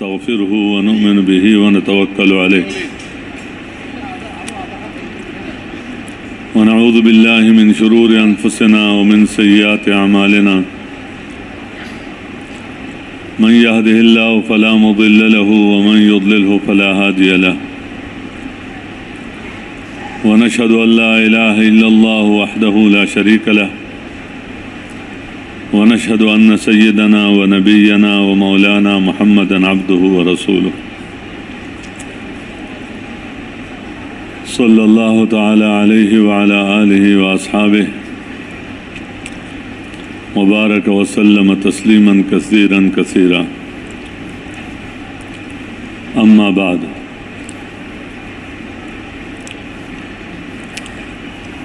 ونستغفره ونؤمن به ونتوكل عليه ونعوذ بالله من شرور أنفسنا ومن سيئات أعمالنا من يهده الله فلا مضل له ومن يضلله فلا هادي له ونشهد أن لا إله إلا الله وحده لا شريك له ونشهد أن سيدنا ونبينا ومولانا محمدا عبده ورسوله صلى الله تعالى عليه وعلى آله وأصحابه وبارك وسلم تسليما كثيرا كثيرا أما بعد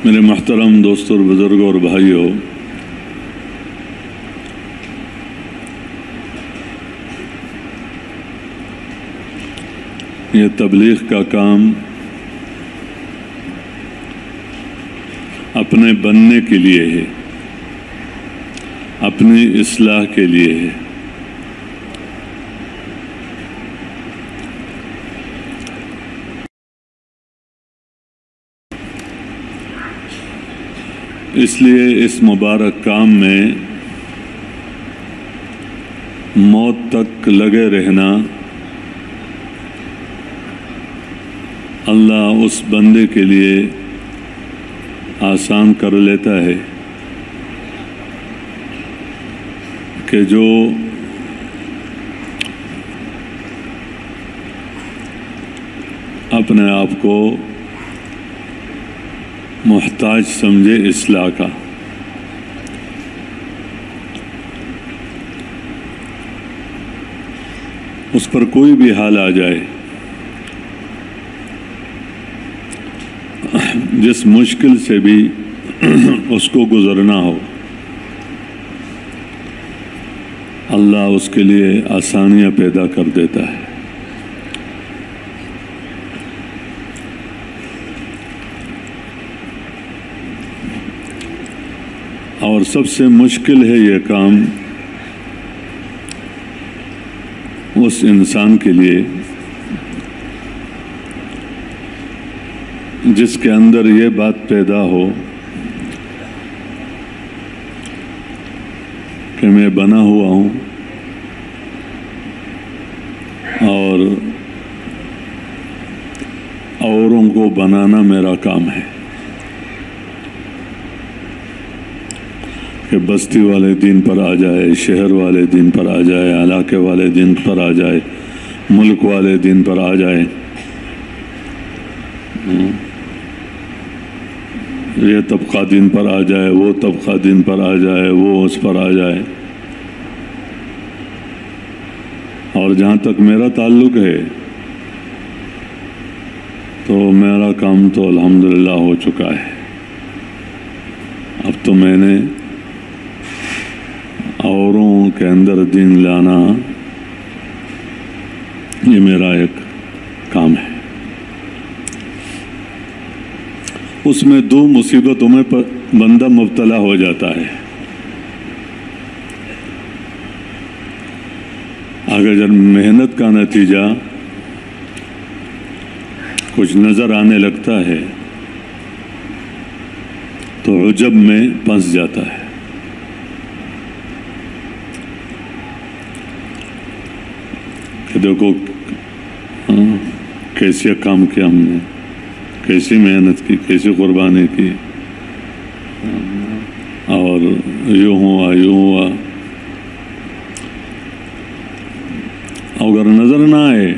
میرے محترم دوستوں اور بزرگوں اور بھائیوں، یہ تبلیغ کا کام اپنے بننے کے لیے ہے، اپنی اصلاح کے لیے ہے۔ اس لیے اس مبارک کام میں موت تک لگے رہنا اللہ اس بندے کے لیے آسان کر لیتا ہے کہ جو اپنے آپ کو محتاج سمجھے اصلاح کا، اس پر کوئی بھی حال آ جائے، جس مشکل سے بھی اس کو گزرنا ہو، اللہ اس کے لیے آسانیاں پیدا کر دیتا ہے۔ اور سب سے مشکل ہے یہ کام اس انسان کے لیے جس کے اندر یہ بات پیدا ہو کہ میں بنا ہوا ہوں اور اوروں کو بنانا میرا کام ہے، کہ بستی والے دین پر آ جائے، شہر والے دین پر آ جائے، علاقے والے دین پر آ جائے، ملک والے دین پر آ جائے، یہ طبقہ دین پر آ جائے، وہ طبقہ دین پر آ جائے، وہ اس پر آ جائے۔ اور جہاں تک میرا تعلق ہے تو میرا کام تو الحمدللہ ہو چکا ہے۔ اب تو میں نے اوروں کے اندر دین لانا یہ میرا ایک کام ہے۔ اس میں دو مصیبتوں میں بندہ مبتلا ہو جاتا ہے۔ اگر جب محنت کا نتیجہ کچھ نظر آنے لگتا ہے تو عجب میں پھنس جاتا ہے کہ دیکھو کیسے کام کیا ہم نے، کیسی محنت کی، کیسی قربانی کی، اور یوں ہوا یوں ہوا۔ اگر نظر نہ آئے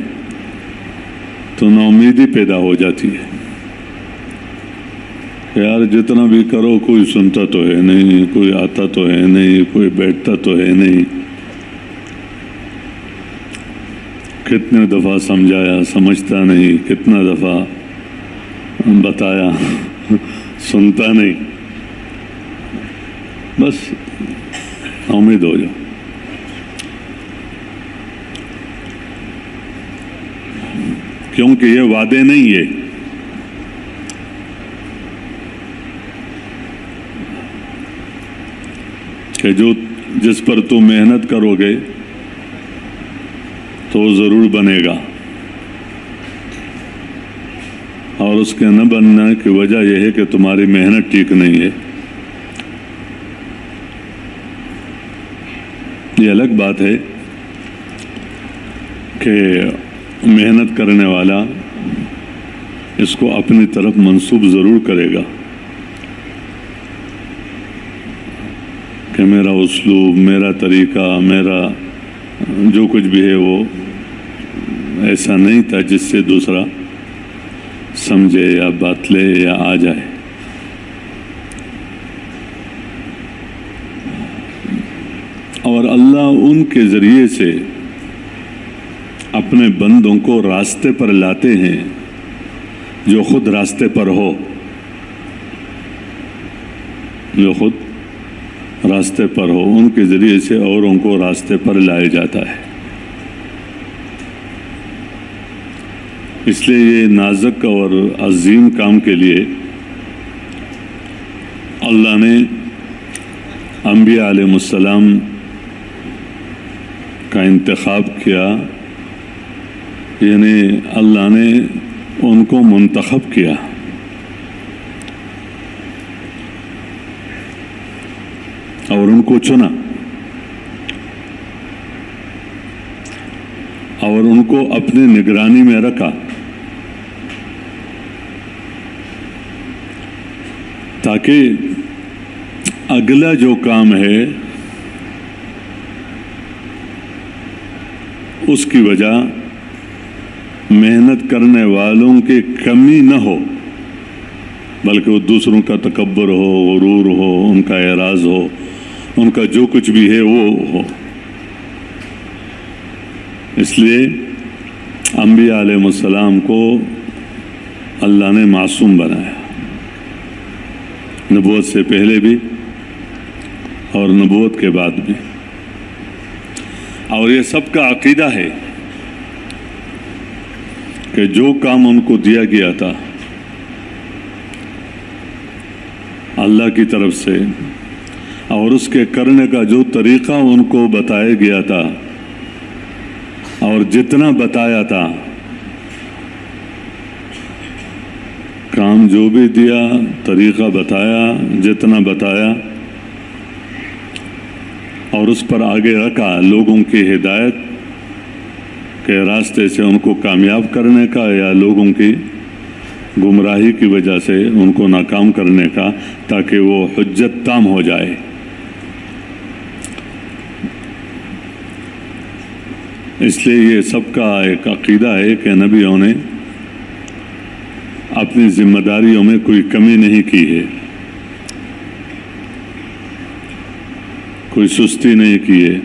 تو ناامیدی پیدا ہو جاتی ہے کہ یار جتنا بھی کرو کوئی سنتا تو ہے نہیں، کوئی آتا تو ہے نہیں، کوئی بیٹھتا تو ہے نہیں، کتنے دفعہ سمجھایا سمجھتا نہیں، کتنا دفعہ بتایا سنتا نہیں، بس امید ہو جاؤ۔ کیونکہ یہ وعدے نہیں ہے، کہ جس پر تو محنت کرو گے تو تو ضرور بنے گا، اور اس کے نہ بننے کی وجہ یہ ہے کہ تمہاری محنت ٹھیک نہیں ہے۔ یہ الگ بات ہے کہ محنت کرنے والا اس کو اپنی طرف منسوب ضرور کرے گا کہ میرا اسلوب، میرا طریقہ، میرا جو کچھ بھی ہے وہ ایسا نہیں تھا جس سے دوسرا سمجھے یا بات لے یا آ جائے۔ اور اللہ ان کے ذریعے سے اپنے بندوں کو راستے پر لاتے ہیں جو خود راستے پر ہو، جو خود راستے پر ہو، ان کے ذریعے سے اوروں کو راستے پر لائے جاتا ہے۔ اس لیے یہ نازک اور عظیم کام کے لیے اللہ نے انبیاء علیہ السلام کا انتخاب کیا، یعنی اللہ نے ان کو منتخب کیا۔ اور ان کو چنا اور ان کو اپنی نگرانی میں رکھا تاکہ اگلا جو کام ہے اس کی وجہ محنت کرنے والوں کی کمی نہ ہو، بلکہ وہ دوسروں کا تکبر ہو، غرور ہو، ان کا اعراض ہو، ان کا جو کچھ بھی ہے وہ ہو۔ اس لیے انبیاء علیہ السلام کو اللہ نے معصوم بنایا، نبوت سے پہلے بھی اور نبوت کے بعد بھی۔ اور یہ سب کا عقیدہ ہے کہ جو کام ان کو دیا گیا تھا اللہ کی طرف سے، اور اس کے کرنے کا جو طریقہ ان کو بتایا گیا تھا اور جتنا بتایا تھا، کام جو بھی دیا، طریقہ بتایا، جتنا بتایا، اور اس پر آگے رکھا لوگوں کی ہدایت کے راستے سے ان کو کامیاب کرنے کا یا لوگوں کی گمراہی کی وجہ سے ان کو ناکام کرنے کا، تاکہ وہ حجت تام ہو جائے۔ اس لیے یہ سب کا ایک عقیدہ ہے کہ نبیوں نے اپنی ذمہ داریوں میں کوئی کمی نہیں کی ہے، کوئی سستی نہیں کی ہے،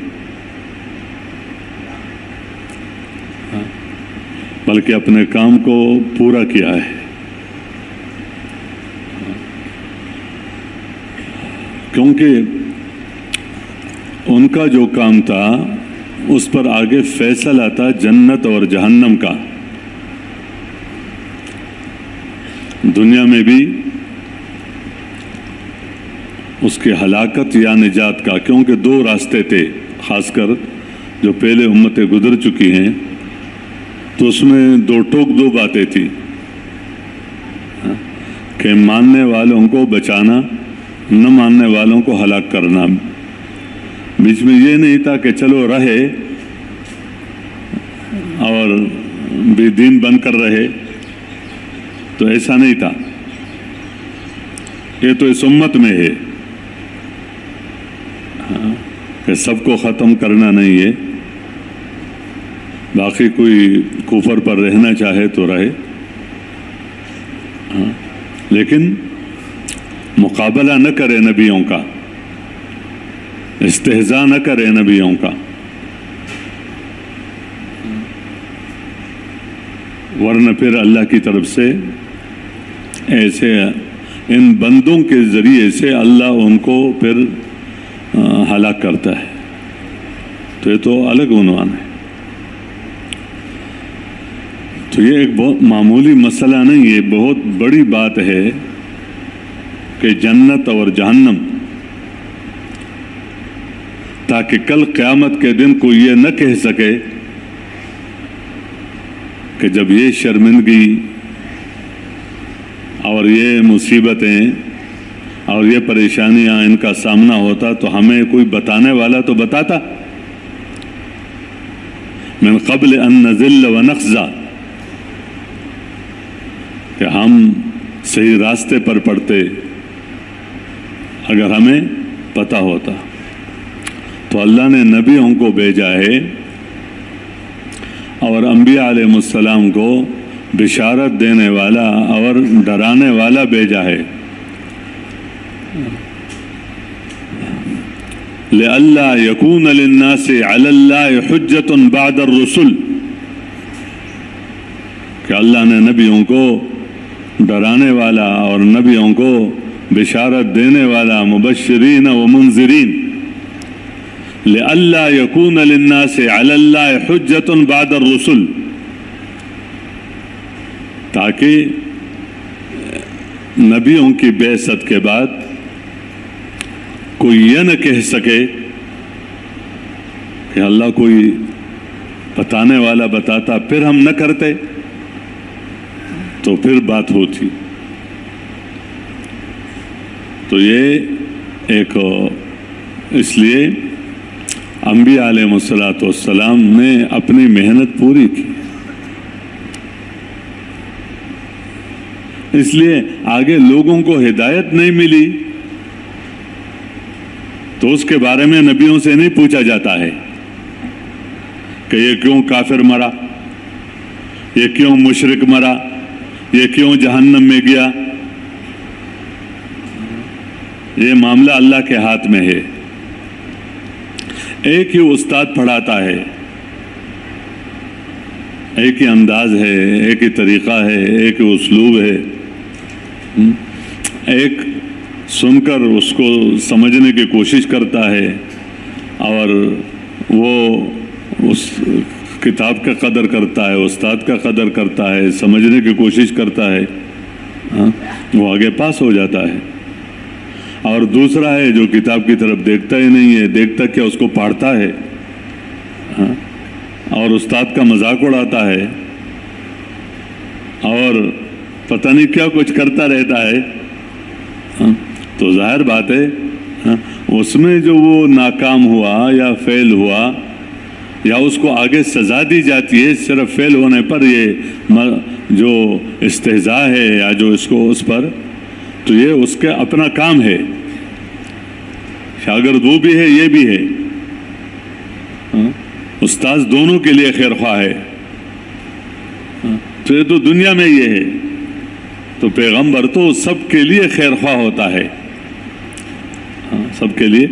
بلکہ اپنے کام کو پورا کیا ہے۔ کیونکہ ان کا جو کام تھا اس پر آگے فیصلہ تھا جنت اور جہنم کا، دنیا میں بھی اس کی ہلاکت یا نجات کا، کیونکہ دو راستے تھے، خاص کر جو پہلے امتیں گزر چکی ہیں تو اس میں دو باتیں تھیں کہ ماننے والوں کو بچانا، نہ ماننے والوں کو ہلاک کرنا۔ بیچ میں یہ نہیں تھا کہ چلو رہے اور بے دین بن کر رہے، تو ایسا نہیں تھا۔ یہ تو اس امت میں ہے کہ سب کو ختم کرنا نہیں ہے، باقی کوئی کفر پر رہنا چاہے تو رہے، لیکن مقابلہ نہ کرے نبیوں کا، استہزاء نہ کرے نبیوں کا، ورنہ پھر اللہ کی طرف سے ایسے ان بندوں کے ذریعے سے اللہ ان کو پھر ہلاک کرتا ہے۔ تو یہ تو الگ عنوان ہے۔ تو یہ ایک بہت معمولی مسئلہ نہیں، یہ بہت بڑی بات ہے کہ جنت اور جہنم، تاکہ کل قیامت کے دن کوئی یہ نہ کہہ سکے کہ جب یہ شرمندگی اور یہ مصیبتیں اور یہ پریشانیاں ان کا سامنا ہوتا تو ہمیں کوئی بتانے والا تو بتاتا. من قبل ان نذل ونخزا، کہ ہم صحیح راستے پر پڑتے اگر ہمیں پتہ ہوتا. تو اللہ نے نبیوں کو بھیجا ہے اور انبیاء علیہ السلام کو بشارت دینے والا اور ڈرانے والا بھیجا ہے. لئلا یکون للناس علی اللہ حجۃ بعد الرسل، کہ اللہ نے نبیوں کو ڈرانے والا اور نبیوں کو بشارت دینے والا، مبشرین و منذرین. لئلا یکون للناس علی اللہ حجۃ بعد الرسل، تاکہ نبیوں کی بعثت کے بعد کوئی یہ نہ کہہ سکے کہ اللہ کوئی بتانے والا بتاتا پھر ہم نہ کرتے تو پھر بات ہوتی. تو یہ ایک اس لیے انبیاء علیہ السلام نے اپنی محنت پوری کی. اس لیے آگے لوگوں کو ہدایت نہیں ملی تو اس کے بارے میں نبیوں سے نہیں پوچھا جاتا ہے کہ یہ کیوں کافر مرا، یہ کیوں مشرک مرا، یہ کیوں جہنم میں گیا. یہ معاملہ اللہ کے ہاتھ میں ہے. ایک ہی استاد پڑھاتا ہے، ایک ہی انداز ہے، ایک ہی طریقہ ہے، ایک ہی اسلوب ہے. ایک سن کر اس کو سمجھنے کی کوشش کرتا ہے اور وہ اس کتاب کا قدر کرتا ہے، استاد کا قدر کرتا ہے، سمجھنے کی کوشش کرتا ہے، وہ آگے پاس ہو جاتا ہے. اور دوسرا ہے جو کتاب کی طرف دیکھتا ہی نہیں ہے، دیکھتا کیا اس کو پڑھتا ہے اور استاد کا مذاق اڑاتا ہے اور پتہ نہیں کیا کچھ کرتا رہتا ہے. تو ظاہر بات ہے اس میں جو وہ ناکام ہوا یا فیل ہوا یا اس کو آگے سزا دی جاتی ہے صرف فیل ہونے پر، یہ جو استہزاء ہے یا جو اس کو اس پر، تو یہ اس کا اپنا کام ہے. شاگرد وہ بھی ہے، یہ بھی ہے. استاذ دونوں کے لیے خیر خواہ ہے. تو یہ تو دنیا میں یہ ہے. تو پیغمبر تو سب کے لیے خیر خواہ ہوتا ہے، سب کے لیے.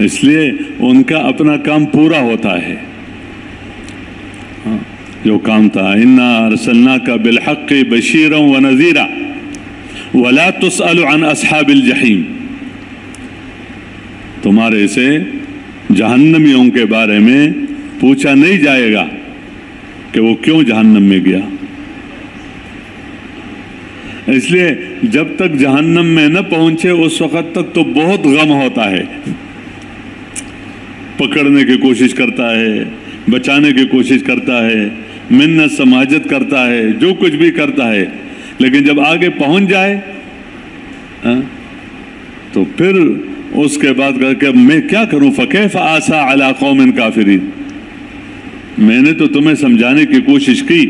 اس لیے ان کا اپنا کام پورا ہوتا ہے. جو کام تھا، انا ارسلناک بالحق بشیرا ونذیرا ولا تسأل عن اصحاب الجحیم. تمہارے سے جہنمیوں کے بارے میں پوچھا نہیں جائے گا کہ وہ کیوں جہنم میں گیا. اس لیے جب تک جہنم میں نہ پہنچے اس وقت تک تو بہت غم ہوتا ہے. پکڑنے کی کوشش کرتا ہے، بچانے کی کوشش کرتا ہے، منت سماجت کرتا ہے، جو کچھ بھی کرتا ہے. لیکن جب آگے پہنچ جائے تو پھر اس کے بعد کہ میں کیا کروں، فکیف آسا علی قوم کافرین. میں نے تو تمہیں سمجھانے کی کوشش کی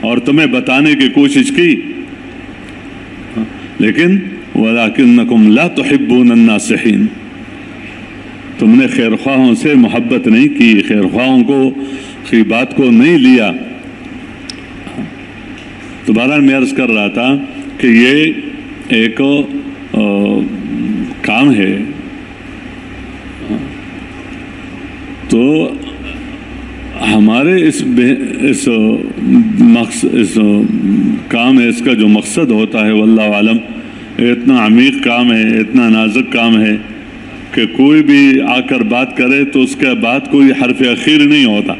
اور تمہیں بتانے کی کوشش کی، لیکن وَلَكِنَّكُمْ لَا تُحِبُّونَ النَّاصِحِينَ. تم نے خیر خواہوں سے محبت نہیں کی، خیر خواہوں کو کی بات کو نہیں لیا. تو بہرحال میں عرض کر رہا تھا کہ یہ ایک کام ہے. تو ہمارے اس کام ہے، اس کا جو مقصد ہوتا ہے واللہ عالم، اتنا عمیق کام ہے، اتنا نازک کام ہے کہ کوئی بھی آ کر بات کرے تو اس کے بعد کوئی حرف اخیر نہیں ہوتا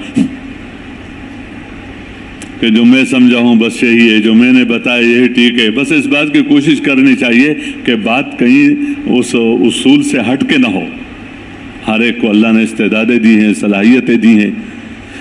کہ جو میں سمجھا ہوں بس یہی ہے، جو میں نے بتایا یہی ٹھیک ہے. بس اس بات کی کوشش کرنی چاہیے کہ بات کہیں اس اصول سے ہٹ کے نہ ہو. ہر ایک کو اللہ نے استعدادیں دی ہیں، صلاحیتیں دی ہیں.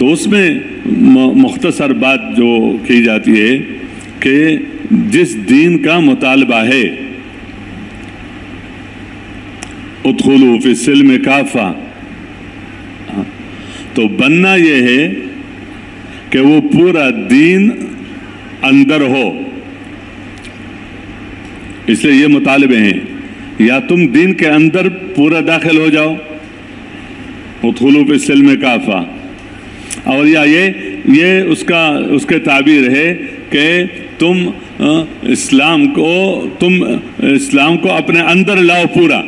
تو اس میں مختصر بات جو کی جاتی ہے کہ جس دین کا مطالبہ ہے ادخلوا فی السلم کافہ، تو بننا یہ ہے کہ وہ پورا دین اندر ہو. اس لیے یہ مطالبے ہیں، یا تم دین کے اندر پورا داخل ہو جاؤ ادخلوا فی السلم کافہ، اور یا یہ اس کے تعبیر ہے کہ تم اسلام کو اپنے اندر لاؤ پورا.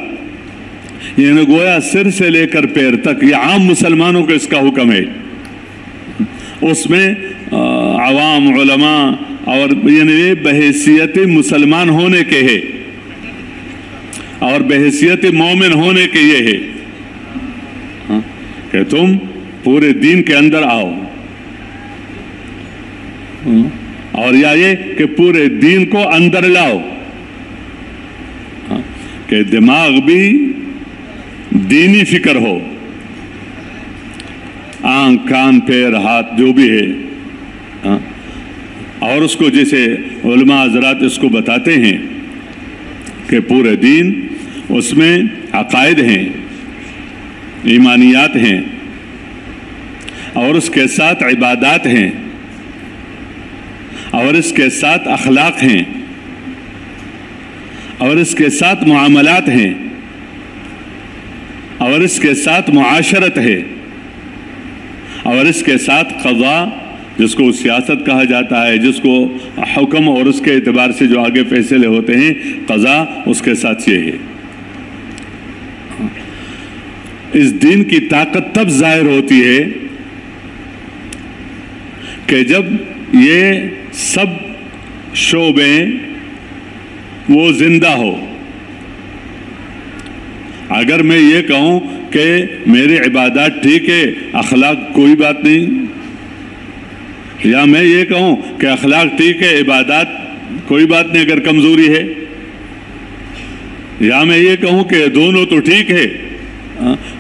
یعنی گویا سر سے لے کر پیر تک یہ عام مسلمانوں کو اس کا حکم ہے. اس میں عوام علماء اور یعنی بحیثیت مسلمان ہونے کے ہے اور بحیثیت مومن ہونے کے یہ ہے کہ تم پورے دین کے اندر آؤ، اور یا یہ کہ پورے دین کو اندر لاؤ، کہ دماغ بھی دینی فکر ہو، آنکھ کان پیر ہاتھ جو بھی ہے، اور اس کو جیسے علماء حضرات اس کو بتاتے ہیں کہ پورے دین اس میں عقائد ہیں، ایمانیات ہیں، اور اس کے ساتھ عبادات ہیں، اور اس کے ساتھ اخلاق ہیں، اور اس کے ساتھ معاملات ہیں، اور اس کے ساتھ معاشرت ہے، اور اس کے ساتھ قضاء جس کو سیاست کہا جاتا ہے، جس کو حکم اور اس کے اعتبار سے جو آگے فیصلے ہوتے ہیں، قضاء اس کے ساتھ یہ ہے. اس دین کی طاقت تب ظاہر ہوتی ہے کہ جب یہ سب شعبے وہ زندہ ہو. اگر میں یہ کہوں کہ میری عبادات ٹھیک ہے، اخلاق کوئی بات نہیں، یا میں یہ کہوں کہ اخلاق ٹھیک ہے، عبادات کوئی بات نہیں اگر کمزوری ہے، یا میں یہ کہوں کہ دونوں تو ٹھیک ہے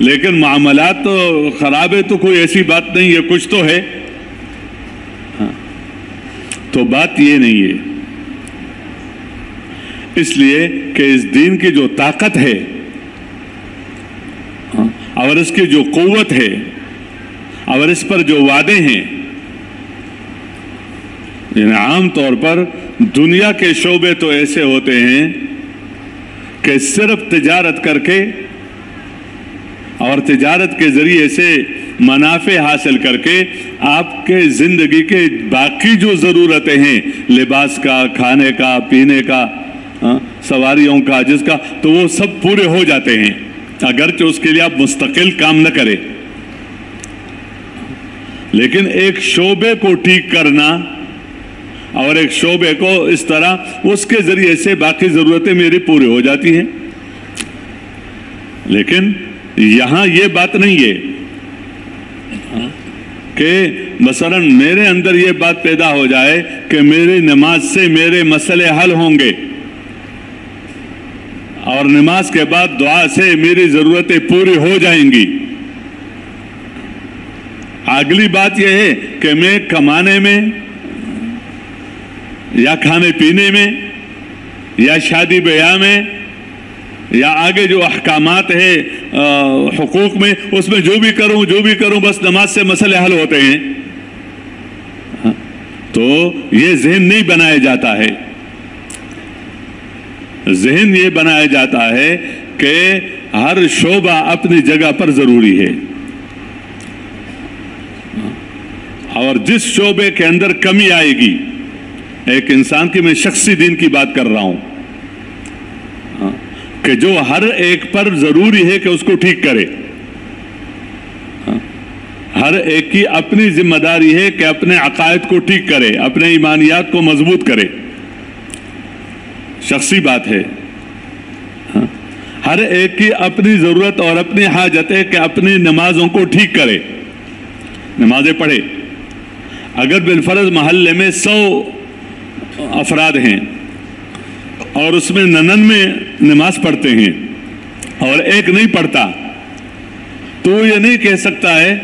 لیکن معاملات تو خراب ہے، تو کوئی ایسی بات نہیں ہے، کچھ تو ہے. تو بات یہ نہیں ہے. اس لیے کہ اس دین کی جو طاقت ہے اور اس کی جو قوت ہے اور اس پر جو وعدے ہیں، یعنی عام طور پر دنیا کے شعبے تو ایسے ہوتے ہیں کہ صرف تجارت کر کے اور تجارت کے ذریعے سے منافع حاصل کر کے آپ کے زندگی کے باقی جو ضرورتیں ہیں، لباس کا، کھانے کا، پینے کا، سواریوں کا، جس کا، تو وہ سب پورے ہو جاتے ہیں اگرچہ اس کے لیے آپ مستقل کام نہ کریں. لیکن ایک شعبے کو ٹھیک کرنا اور ایک شعبے کو اس طرح اس کے ذریعے سے باقی ضرورتیں میری پوری ہو جاتی ہیں. لیکن یہاں یہ بات نہیں ہے کہ مثلا میرے اندر یہ بات پیدا ہو جائے کہ میری نماز سے میرے مسئلے حل ہوں گے اور نماز کے بعد دعا سے میری ضرورتیں پوری ہو جائیں گی. اگلی بات یہ ہے کہ میں کمانے میں یا کھانے پینے میں یا شادی بیاہ میں یا آگے جو احکامات ہیں حقوق میں، اس میں جو بھی کروں بس نماز سے مسئلے حل ہوتے ہیں. تو یہ ذہن نہیں بنایا جاتا ہے. ذہن یہ بنایا جاتا ہے کہ ہر شعبہ اپنی جگہ پر ضروری ہے، اور جس شعبے کے اندر کمی آئے گی، ایک انسان کی، میں شخصی دین کی بات کر رہا ہوں کہ جو ہر ایک پر ضروری ہے کہ اس کو ٹھیک کرے. ہر ایک کی اپنی ذمہ داری ہے کہ اپنے عقائد کو ٹھیک کرے، اپنے ایمانیات کو مضبوط کرے. شخصی بات ہے. ہر ایک کی اپنی ضرورت اور اپنی حاجت ہے کہ اپنی نمازوں کو ٹھیک کرے، نمازیں پڑھے. اگر بالفرض محلے میں 100 افراد ہیں اور اس میں 99 نماز پڑھتے ہیں اور ایک نہیں پڑھتا، تو یہ نہیں کہہ سکتا ہے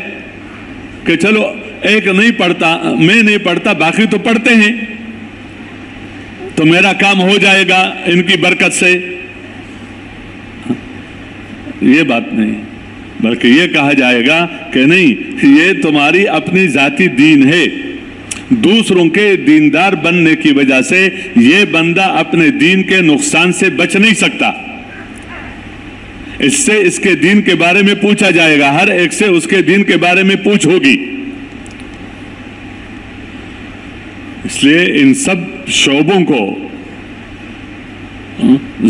کہ چلو ایک نہیں پڑھتا، میں نہیں پڑھتا، باقی تو پڑھتے ہیں تو میرا کام ہو جائے گا ان کی برکت سے، یہ بات نہیں، بلکہ یہ کہا جائے گا کہ نہیں، یہ تمہاری اپنی ذاتی دین ہے، دوسروں کے دیندار بننے کی وجہ سے یہ بندہ اپنے دین کے نقصان سے بچ نہیں سکتا، اس سے اس کے دین کے بارے میں پوچھا جائے گا، ہر ایک سے اس کے دین کے بارے میں پوچھ ہوگی۔ اس لیے ان سب شعبوں کو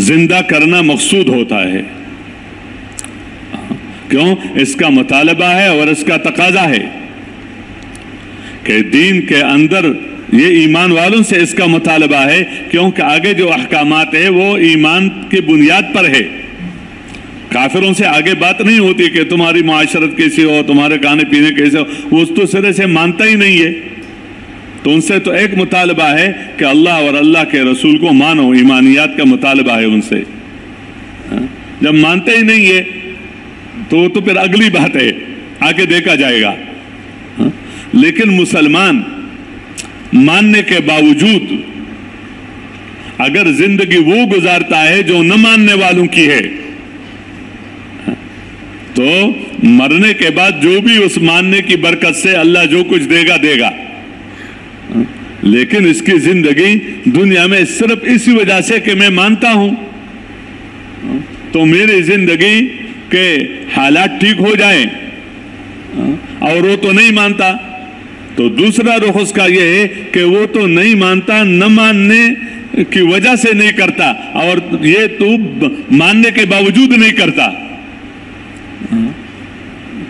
زندہ کرنا مقصود ہوتا ہے، کیوں؟ اس کا مطالبہ ہے اور اس کا تقاضا ہے کہ دین کے اندر یہ ایمان والوں سے اس کا مطالبہ ہے، کیونکہ آگے جو احکامات ہیں وہ ایمان کی بنیاد پر ہے، کافروں سے آگے بات نہیں ہوتی کہ تمہاری معاشرت کیسی ہو، تمہارے کھانے پینے کیسے ہو، وہ اس تو سرے سے مانتا ہی نہیں ہے، تو ان سے تو ایک مطالبہ ہے کہ اللہ اور اللہ کے رسول کو مانو، ایمانیات کا مطالبہ ہے ان سے۔ جب مانتے ہی نہیں ہے تو پھر اگلی بات ہے، آگے دیکھا جائے گا۔ لیکن مسلمان ماننے کے باوجود اگر زندگی وہ گزارتا ہے جو نہ ماننے والوں کی ہے، تو مرنے کے بعد جو بھی اس ماننے کی برکت سے اللہ جو کچھ دے گا دے گا، لیکن اس کی زندگی دنیا میں صرف اسی وجہ سے کہ میں مانتا ہوں تو میری زندگی کے حالات ٹھیک ہو جائیں، اور وہ تو نہیں مانتا، تو دوسرا رخ اس کا یہ ہے کہ وہ تو نہیں مانتا، نہ ماننے کی وجہ سے نہیں کرتا، اور یہ تو ماننے کے باوجود نہیں کرتا،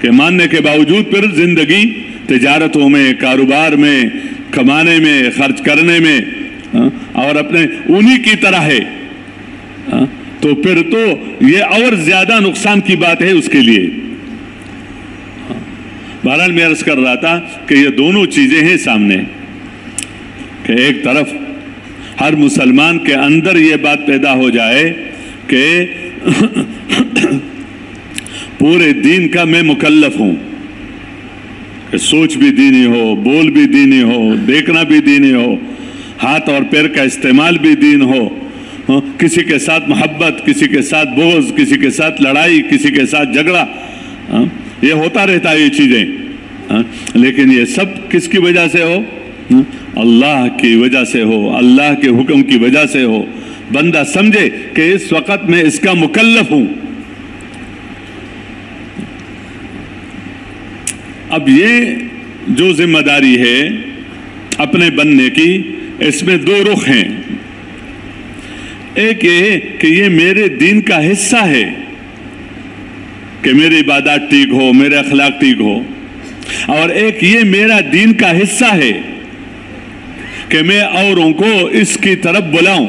کہ ماننے کے باوجود پھر زندگی تجارتوں میں، کاروبار میں، کمانے میں، خرچ کرنے میں اور اپنے انہی کی طرح ہے، تو پھر تو یہ اور زیادہ نقصان کی بات ہے اس کے لیے۔ بہرحال میں عرض کر رہا تھا کہ یہ دونوں چیزیں ہیں سامنے، کہ ایک طرف ہر مسلمان کے اندر یہ بات پیدا ہو جائے کہ پورے دین کا میں مکلف ہوں، کہ سوچ بھی دینی ہو، بول بھی دینی ہو، دیکھنا بھی دینی ہو، ہاتھ اور پیر کا استعمال بھی دین ہو، کسی کے ساتھ محبت، کسی کے ساتھ بغض، کسی کے ساتھ لڑائی، کسی کے ساتھ جھگڑا، یہ ہوتا رہتا ہے یہ چیزیں، لیکن یہ سب کس کی وجہ سے ہو؟ اللہ کی وجہ سے ہو، اللہ کے حکم کی وجہ سے ہو، بندہ سمجھے کہ اس وقت میں اس کا مکلف ہوں۔ اب یہ جو ذمہ داری ہے اپنے بننے کی، اس میں دو رخ ہیں، ایک یہ کہ یہ میرے دین کا حصہ ہے کہ میری عبادات ٹھیک ہو، میرے اخلاق ٹھیک ہو، اور ایک یہ میرا دین کا حصہ ہے کہ میں اوروں کو اس کی طرف بلاؤں،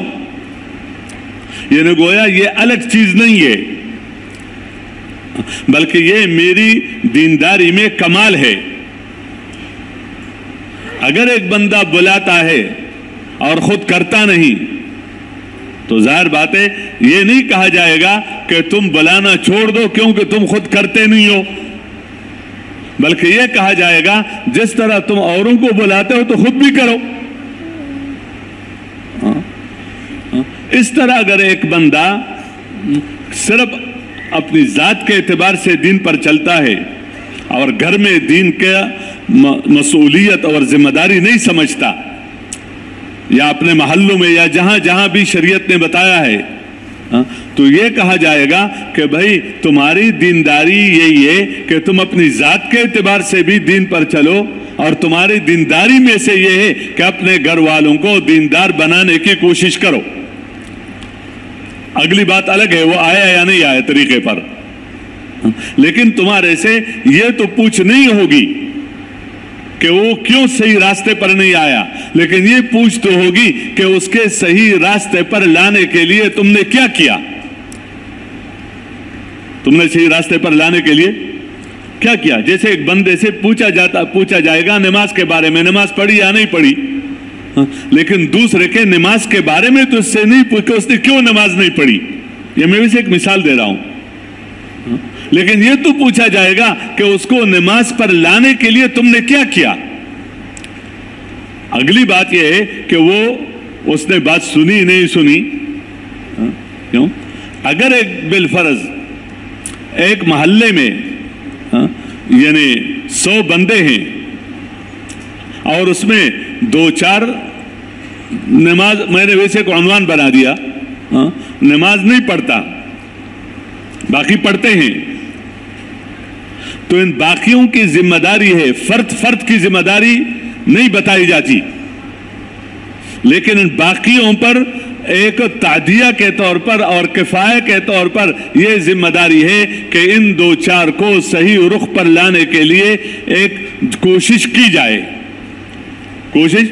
یہ گویا یہ الگ چیز نہیں ہے، بلکہ یہ میری دینداری میں کمال ہے۔ اگر ایک بندہ بلاتا ہے اور خود کرتا نہیں تو ظاہر بات ہے یہ نہیں کہا جائے گا کہ تم بلانا چھوڑ دو کیونکہ تم خود کرتے نہیں ہو، بلکہ یہ کہا جائے گا جس طرح تم اوروں کو بلاتے ہو تو خود بھی کرو۔ اس طرح اگر ایک بندہ صرف اپنی ذات کے اعتبار سے دین پر چلتا ہے اور گھر میں دین کا مسئولیت اور ذمہ داری نہیں سمجھتا، یا اپنے محلوں میں یا جہاں جہاں بھی شریعت نے بتایا ہے، تو یہ کہا جائے گا کہ بھائی تمہاری دینداری یہی ہے کہ تم اپنی ذات کے اعتبار سے بھی دین پر چلو، اور تمہاری دینداری میں سے یہ ہے کہ اپنے گھر والوں کو دیندار بنانے کی کوشش کرو۔ اگلی بات الگ ہے وہ آیا یا نہیں آیا طریقے پر، لیکن تمہارے سے یہ تو پوچھ نہیں ہوگی کہ وہ کیوں صحیح راستے پر نہیں آیا، لیکن یہ پوچھ تو ہوگی کہ اس کے صحیح راستے پر لانے کے لیے تم نے کیا کیا، تم نے صحیح راستے پر لانے کے لیے کیا کیا۔ جیسے ایک بندے سے پوچھا جائے گا نماز کے بارے میں، نماز پڑھی یا نہیں پڑھی، لیکن دوسرے کے نماز کے بارے میں تو اس سے نہیں پوچھا اس نے کیوں نماز نہیں پڑھی۔ یہ میں سے ایک مثال دے رہا ہوں لیکن یہ تو پوچھا جائے گا کہ اس کو نماز پر لانے کے لیے تم نے کیا کیا۔ اگلی بات یہ ہے کہ اس نے بات سنی نہیں سنی، کیوں؟ اگر ایک بالفرض ایک محلے میں یعنی 100 بندے ہیں اور اس میں 2-4 نماز، میں نے ویسے کو عنوان بنا دیا، نماز نہیں پڑھتا، باقی پڑھتے ہیں، تو ان باقیوں کی ذمہ داری ہے، فرد کی ذمہ داری نہیں بتائی جاتی، لیکن ان باقیوں پر ایک تعدیہ کے طور پر اور کفایہ کے طور پر یہ ذمہ داری ہے کہ ان 2-4 کو صحیح رخ پر لانے کے لیے ایک کوشش کی جائے۔ کوشش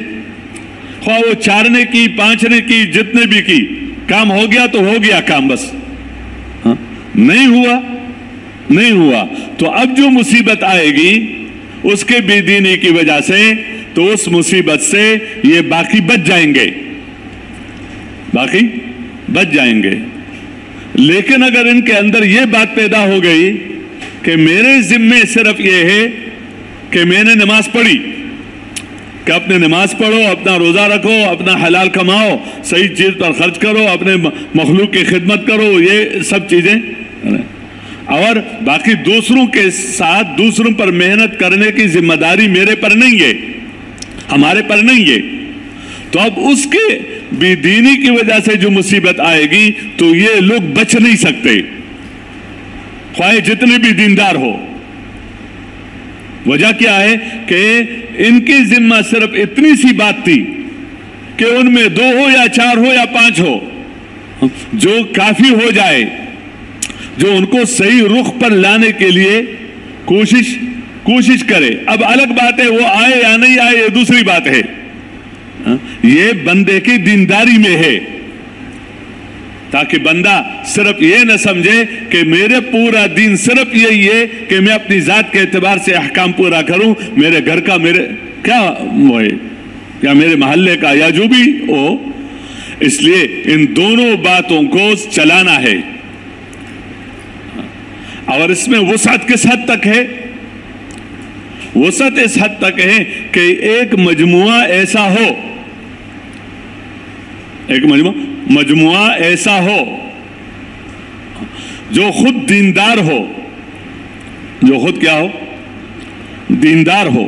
خواہ وہ 4 نے کی، 5 نے کی، جتنے بھی کی، کام ہو گیا تو ہو گیا کام، بس نہیں ہوا تو اب جو مصیبت آئے گی اس کے بے دینی کی وجہ سے، تو اس مصیبت سے یہ باقی بچ جائیں گے۔ لیکن اگر ان کے اندر یہ بات پیدا ہو گئی کہ میرے ذمے صرف یہ ہے کہ میں نے نماز پڑھی، کہ اپنے نماز پڑھو، اپنا روزہ رکھو، اپنا حلال کماؤ، صحیح چیز پر خرچ کرو، اپنے مخلوق کی خدمت کرو، یہ سب چیزیں، اور باقی دوسروں کے ساتھ دوسروں پر محنت کرنے کی ذمہ داری میرے پر نہیں ہے، ہمارے پر نہیں ہے، تو اب اس کے بے دینی کی وجہ سے جو مصیبت آئے گی تو یہ لوگ بچ نہیں سکتے، خواہ جتنے بھی دیندار ہو۔ وجہ کیا ہے کہ ان کی ذمہ صرف اتنی سی بات تھی کہ ان میں 2 ہو یا 4 ہو یا 5 ہو، جو کافی ہو جائے، جو ان کو صحیح رخ پر لانے کے لیے کوشش کرے۔ اب الگ بات ہے وہ آئے یا نہیں آئے، یہ دوسری بات ہے، یہ بندے کی دینداری میں ہے، تاکہ بندہ صرف یہ نہ سمجھے کہ میرے پورا دین صرف یہی ہے کہ میں اپنی ذات کے اعتبار سے احکام پورا کروں، میرے گھر کا میرے کیا وہ ہے، یا میرے محلے کا، یا جو بھی ہو۔ اس لیے ان دونوں باتوں کو چلانا ہے، اور اس میں وسعت کس حد تک ہے؟ وسعت اس حد تک ہے کہ ایک مجموعہ ایسا ہو، مجموعہ ایسا ہو جو خود دیندار ہو، جو خود کیا ہو؟ دیندار ہو،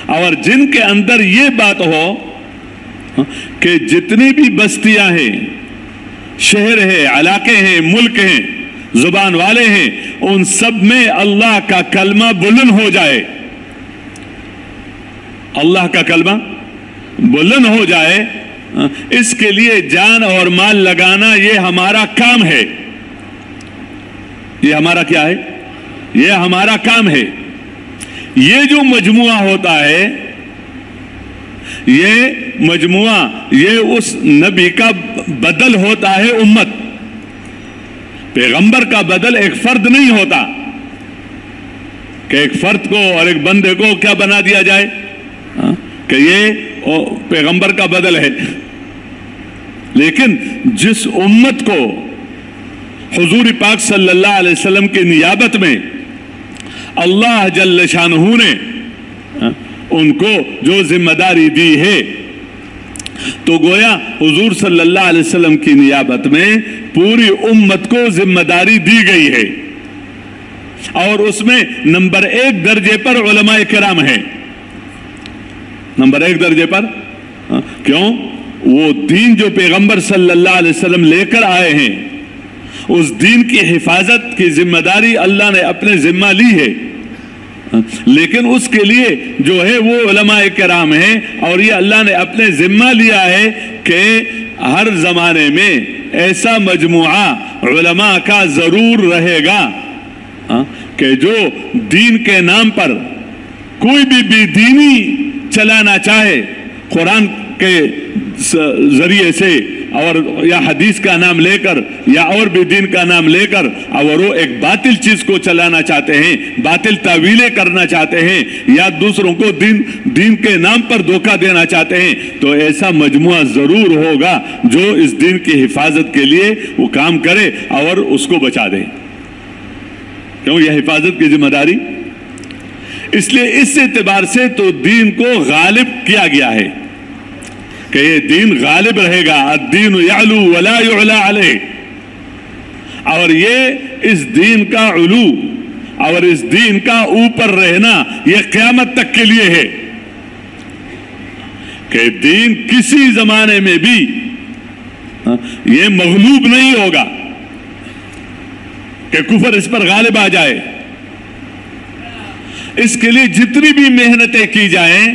اور جن کے اندر یہ بات ہو کہ جتنی بھی بستیاں ہیں، شہر ہیں، علاقے ہیں، ملک ہیں، زبان والے ہیں، ان سب میں اللہ کا کلمہ بلند ہو جائے، اللہ کا کلمہ بلند ہو جائے۔ اس کے لیے جان اور مال لگانا یہ ہمارا کام ہے، یہ ہمارا کیا ہے؟ یہ ہمارا کام ہے۔ یہ جو مجموعہ ہوتا ہے، یہ مجموعہ یہ اس نبی کا بدل ہوتا ہے، امت، پیغمبر کا بدل ایک فرد نہیں ہوتا کہ ایک فرد کو اور ایک بندے کو کیا بنا دیا جائے کہ یہ پیغمبر کا بدل ہے، لیکن جس امت کو حضور پاک صلی اللہ علیہ وسلم کی نیابت میں اللہ جل شانہ نے ان کو جو ذمہ داری دی ہے، تو گویا حضور صلی اللہ علیہ وسلم کی نیابت میں پوری امت کو ذمہ داری دی گئی ہے، اور اس میں نمبر 1 درجے پر علماء کرام ہیں، نمبر 1 درجے پر۔ کیوں؟ وہ دین جو پیغمبر صلی اللہ علیہ وسلم لے کر آئے ہیں، اس دین کی حفاظت کی ذمہ داری اللہ نے اپنے ذمہ لی ہے، لیکن اس کے لیے جو ہے وہ علماء کرام ہیں، اور یہ اللہ نے اپنے ذمہ لیا ہے کہ ہر زمانے میں ایسا مجموعہ علماء کا ضرور رہے گا کہ جو دین کے نام پر کوئی بھی بے دینی چلانا چاہے، قرآن کے ذریعے سے اور یا حدیث کا نام لے کر یا اور بھی دین کا نام لے کر، اور وہ ایک باطل چیز کو چلانا چاہتے ہیں، باطل تعویلیں کرنا چاہتے ہیں، یا دوسروں کو دین کے نام پر دھوکہ دینا چاہتے ہیں، تو ایسا مجموعہ ضرور ہوگا جو اس دین کی حفاظت کے لیے وہ کام کرے اور اس کو بچا دے۔ کیوں یہ حفاظت کی ذمہ داری؟ اس لیے اس اعتبار سے تو دین کو غالب کیا گیا ہے کہ یہ دین غالب رہے گا، الدین یعلو ولا یعلا علیہ، اور یہ اس دین کا علو اور اس دین کا اوپر رہنا یہ قیامت تک کے لیے ہے کہ دین کسی زمانے میں بھی یہ مغلوب نہیں ہوگا کہ کفر اس پر غالب آ جائے۔ اس کے لیے جتنی بھی محنتیں کی جائیں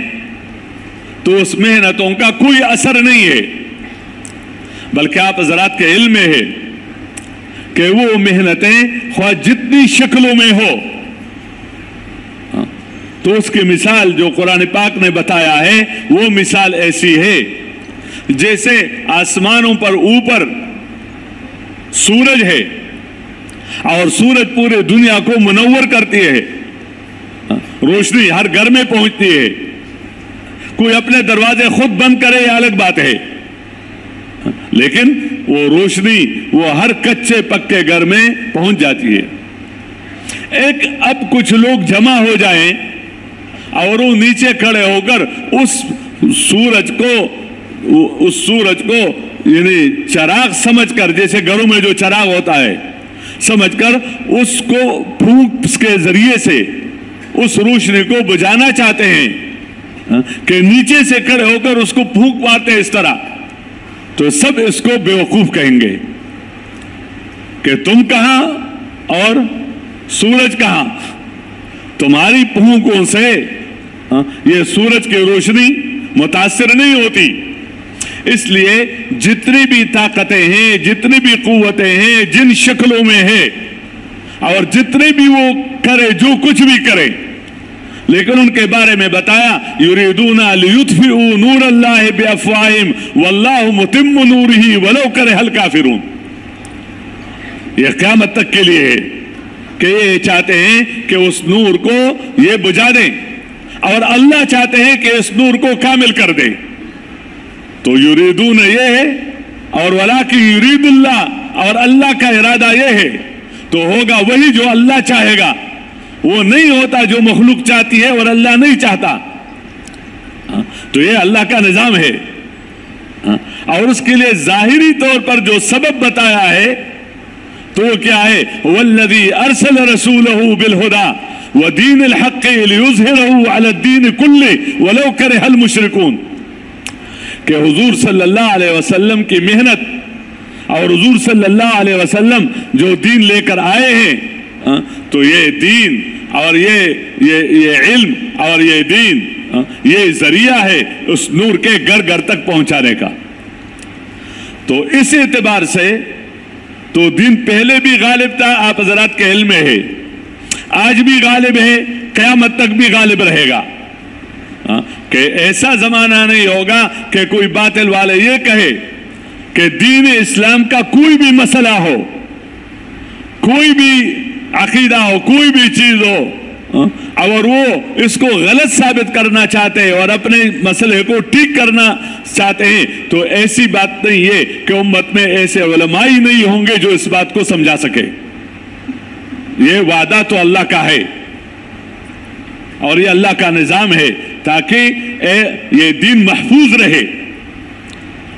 تو اس محنتوں کا کوئی اثر نہیں ہے، بلکہ آپ حضرات کے علم میں ہے کہ وہ محنتیں خواہ جتنی شکلوں میں ہو، تو اس کی مثال جو قرآن پاک نے بتایا ہے وہ مثال ایسی ہے جیسے آسمانوں پر اوپر سورج ہے اور سورج پورے دنیا کو منور کرتی ہے، روشنی ہر گھر میں پہنچتی ہے، کوئی اپنے دروازے خود بند کرے یہ الگ بات ہے، لیکن وہ روشنی وہ ہر کچے پکے گھر میں پہنچ جاتی ہے۔ ایک اب کچھ لوگ جمع ہو جائیں اور وہ نیچے کھڑے ہو کر اس سورج کو یعنی چراغ سمجھ کر، جیسے گھروں میں جو چراغ ہوتا ہے سمجھ کر اس کو پھونک کے ذریعے سے اس روشنی کو بجھانا چاہتے ہیں کہ نیچے سے کھڑے ہو کر اس کو پھونک مارتے ہیں اس طرح، تو سب اس کو بیوقوف کہیں گے کہ تم کہاں اور سورج کہاں، تمہاری پھونکوں سے یہ سورج کی روشنی متاثر نہیں ہوتی۔ اس لیے جتنی بھی طاقتیں ہیں، جتنی بھی قوتیں ہیں، جن شکلوں میں ہیں، اور جتنے بھی وہ کرے جو کچھ بھی کرے، لیکن ان کے بارے میں بتایا یریدون لیطفئوا نور اللہ بافواہہم واللہ متم نورہ ولو کرہ الکافرون۔ یہ قیامت تک کے لیے ہے کہ یہ چاہتے ہیں کہ اس نور کو یہ بجھا دیں، اور اللہ چاہتے ہیں کہ اس نور کو کامل کر دیں۔ تو یریدون یہ ہے اور ولکن یرید اللہ، اور اللہ کا ارادہ یہ ہے تو ہوگا وہی جو اللہ چاہے گا، وہ نہیں ہوتا جو مخلوق چاہتی ہے اور اللہ نہیں چاہتا۔ تو یہ اللہ کا نظام ہے، اور اس کے لیے ظاہری طور پر جو سبب بتایا ہے تو وہ کیا ہے؟ والذی ارسل رسولہ بالہدی ودین الحق لیظہرہ علی الدین کلہ ولو کرہ المشرکون، کہ حضور صلی اللہ علیہ وسلم کی محنت اور حضور صلی اللہ علیہ وسلم جو دین لے کر آئے ہیں، تو یہ دین اور یہ علم اور یہ دین یہ ذریعہ ہے اس نور کے گھر گھر تک پہنچانے کا۔ تو اس اعتبار سے تو دین پہلے بھی غالب تھا، آپ حضرات کے علم میں ہے، آج بھی غالب ہے، قیامت تک بھی غالب رہے گا، کہ ایسا زمانہ نہیں ہوگا کہ کوئی باطل والے یہ کہے کہ دین اسلام کا کوئی بھی مسئلہ ہو، کوئی بھی عقیدہ ہو، کوئی بھی چیز ہو، اور وہ اس کو غلط ثابت کرنا چاہتے ہیں اور اپنے مسئلے کو ٹھیک کرنا چاہتے ہیں، تو ایسی بات نہیں ہے کہ امت میں ایسے علماء ہی نہیں ہوں گے جو اس بات کو سمجھا سکے۔ یہ وعدہ تو اللہ کا ہے اور یہ اللہ کا نظام ہے تاکہ یہ دین محفوظ رہے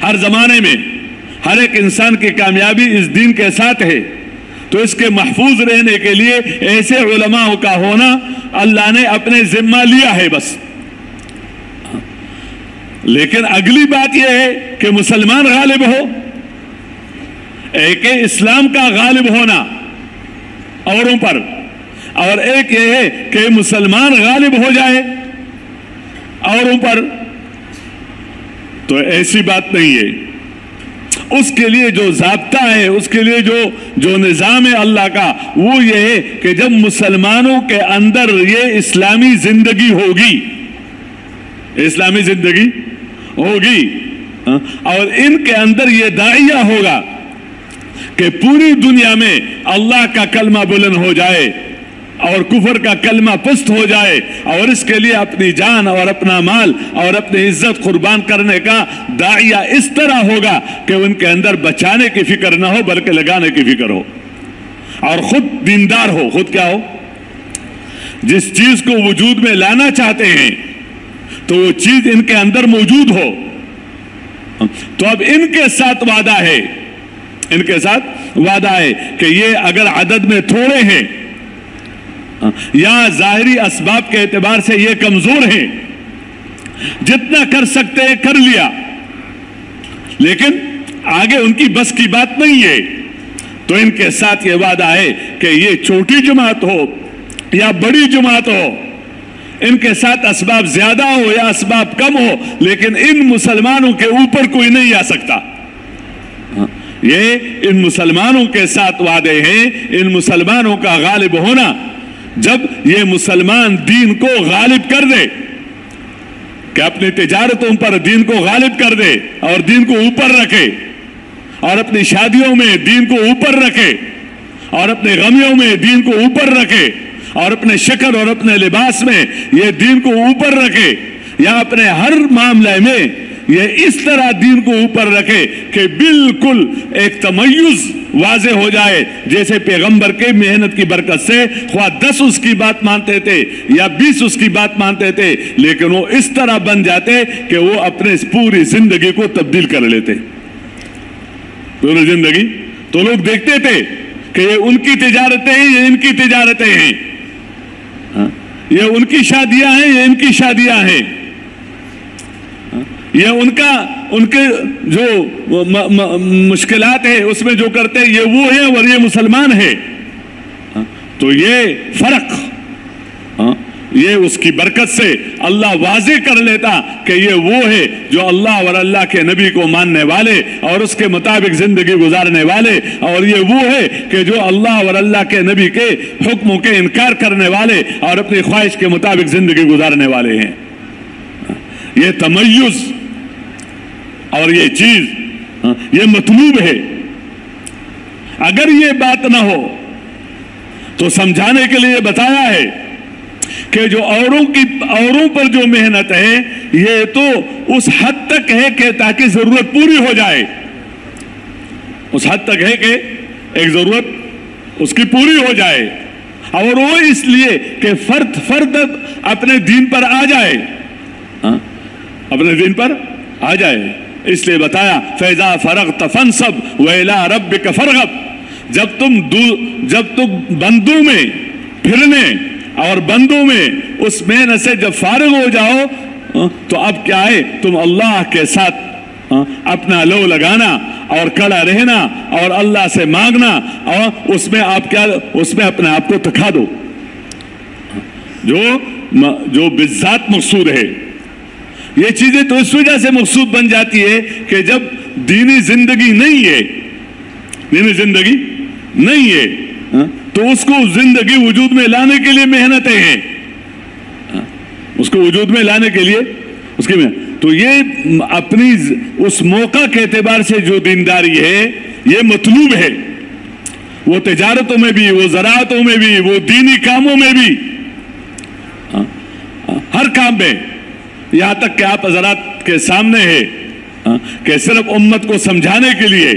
ہر زمانے میں۔ ہر ایک انسان کی کامیابی اس دین کے ساتھ ہے، تو اس کے محفوظ رہنے کے لیے ایسے علماء کا ہونا اللہ نے اپنے ذمہ لیا ہے بس۔ لیکن اگلی بات یہ ہے کہ مسلمان غالب ہو، ایک اسلام کا غالب ہونا اوروں پر، اور ایک یہ ہے کہ مسلمان غالب ہو جائے اوروں پر، تو ایسی بات نہیں ہے۔ اس کے لیے جو ضابطہ ہے، اس کے لیے جو نظام ہے اللہ کا، وہ یہ ہے کہ جب مسلمانوں کے اندر یہ اسلامی زندگی ہوگی، اسلامی زندگی ہوگی، اور ان کے اندر یہ داعیہ ہوگا کہ پوری دنیا میں اللہ کا کلمہ بلند ہو جائے اور کفر کا کلمہ پست ہو جائے، اور اس کے لیے اپنی جان اور اپنا مال اور اپنی عزت قربان کرنے کا داعیہ اس طرح ہوگا کہ ان کے اندر بچانے کی فکر نہ ہو بلکہ لگانے کی فکر ہو۔ اور خود دیندار ہو، خود کیا ہو، جس چیز کو وجود میں لانا چاہتے ہیں تو وہ چیز ان کے اندر موجود ہو، تو اب ان کے ساتھ وعدہ ہے، ان کے ساتھ وعدہ ہے کہ یہ اگر عدد میں تھوڑے ہیں یا ظاہری اسباب کے اعتبار سے یہ کمزور ہیں، جتنا کر سکتے ہیں کر لیا، لیکن آگے ان کی بس کی بات نہیں ہے، تو ان کے ساتھ یہ وعدہ ہے کہ یہ چھوٹی جماعت ہو یا بڑی جماعت ہو، ان کے ساتھ اسباب زیادہ ہو یا اسباب کم ہو، لیکن ان مسلمانوں کے اوپر کوئی نہیں آ سکتا۔ یہ ان مسلمانوں کے ساتھ وعدے ہیں، ان مسلمانوں کا غالب ہونا، جب یہ مسلمان دین کو غالب کر دے، کہ اپنی تجارتوں پر دین کو غالب کر دے اور دین کو اوپر رکھے، اور اپنی شادیوں میں دین کو اوپر رکھے، اور اپنے غمیوں میں دین کو اوپر رکھے، اور اپنے شکل اور اپنے لباس میں یہ دین کو اوپر رکھے، یا اپنے ہر معاملے میں یہ اس طرح دین کو اوپر رکھے کہ بالکل ایک تمیز واضح ہو جائے، جیسے پیغمبر کے محنت کی برکت سے خواہ 10 اس کی بات مانتے تھے یا 20 اس کی بات مانتے تھے، لیکن وہ اس طرح بن جاتے کہ وہ اپنے پوری زندگی کو تبدیل کر لیتے، پوری زندگی۔ تو لوگ دیکھتے تھے کہ یہ ان کی تجارتیں ہیں، یہ ان کی تجارتیں ہیں، یہ ان کی شادیاں ہیں، یہ ان کی شادیاں ہیں، یہ ان کے جو مشکلات ہیں اس میں جو کرتے ہیں یہ وہ ہیں اور یہ مسلمان ہیں۔ تو یہ فرق یہ اس کی برکت سے اللہ واضح کر لیتا کہ یہ وہ ہے جو اللہ اور اللہ کے نبی کو ماننے والے اور اس کے مطابق زندگی گزارنے والے، اور یہ وہ ہے کہ جو اللہ اور اللہ کے نبی کے حکموں کے انکار کرنے والے اور اپنی خواہش کے مطابق زندگی گزارنے والے ہیں۔ یہ تمیز اور یہ چیز یہ مطلوب ہے۔ اگر یہ بات نہ ہو تو سمجھانے کے لیے بتایا ہے کہ جو اوروں پر جو محنت ہے یہ تو اس حد تک ہے کہ تاکہ ضرورت پوری ہو جائے، اس حد تک ہے کہ ایک ضرورت اس کی پوری ہو جائے، اور وہ اس لیے کہ فرد اپنے دین پر آ جائے، اپنے دین پر آ جائے، اس لیے بتایا فَإِذَا فَرَغْتَ فَانْصَبْ وَإِلَىٰ رَبِّكَ فَارْغَب۔ جب تم بندوں میں پھرنے اور بندوں میں اس محنت سے جب فارغ ہو جاؤ تو اب کیا ہے، تم اللہ کے ساتھ اپنا لو لگانا اور کھڑا رہنا اور اللہ سے مانگنا، اور اس میں اپنے آپ کو تکھا دو، جو بالذات مقصود ہے۔ یہ چیزیں تو اس وجہ سے مقصود بن جاتی ہے کہ جب دینی زندگی نہیں ہے، دینی زندگی نہیں ہے تو اس کو زندگی وجود میں لانے کے لیے محنتیں ہیں، اس کو وجود میں لانے کے لیے اس کی محنت۔ تو یہ اپنی اس موقع کے اعتبار سے جو دینداری ہے یہ مطلوب ہے، وہ تجارتوں میں بھی، وہ زراعتوں میں بھی، وہ دینی کاموں میں بھی، ہر کام میں، یہاں تک کہ آپ حضرات کے سامنے ہے کہ صرف امت کو سمجھانے کے لیے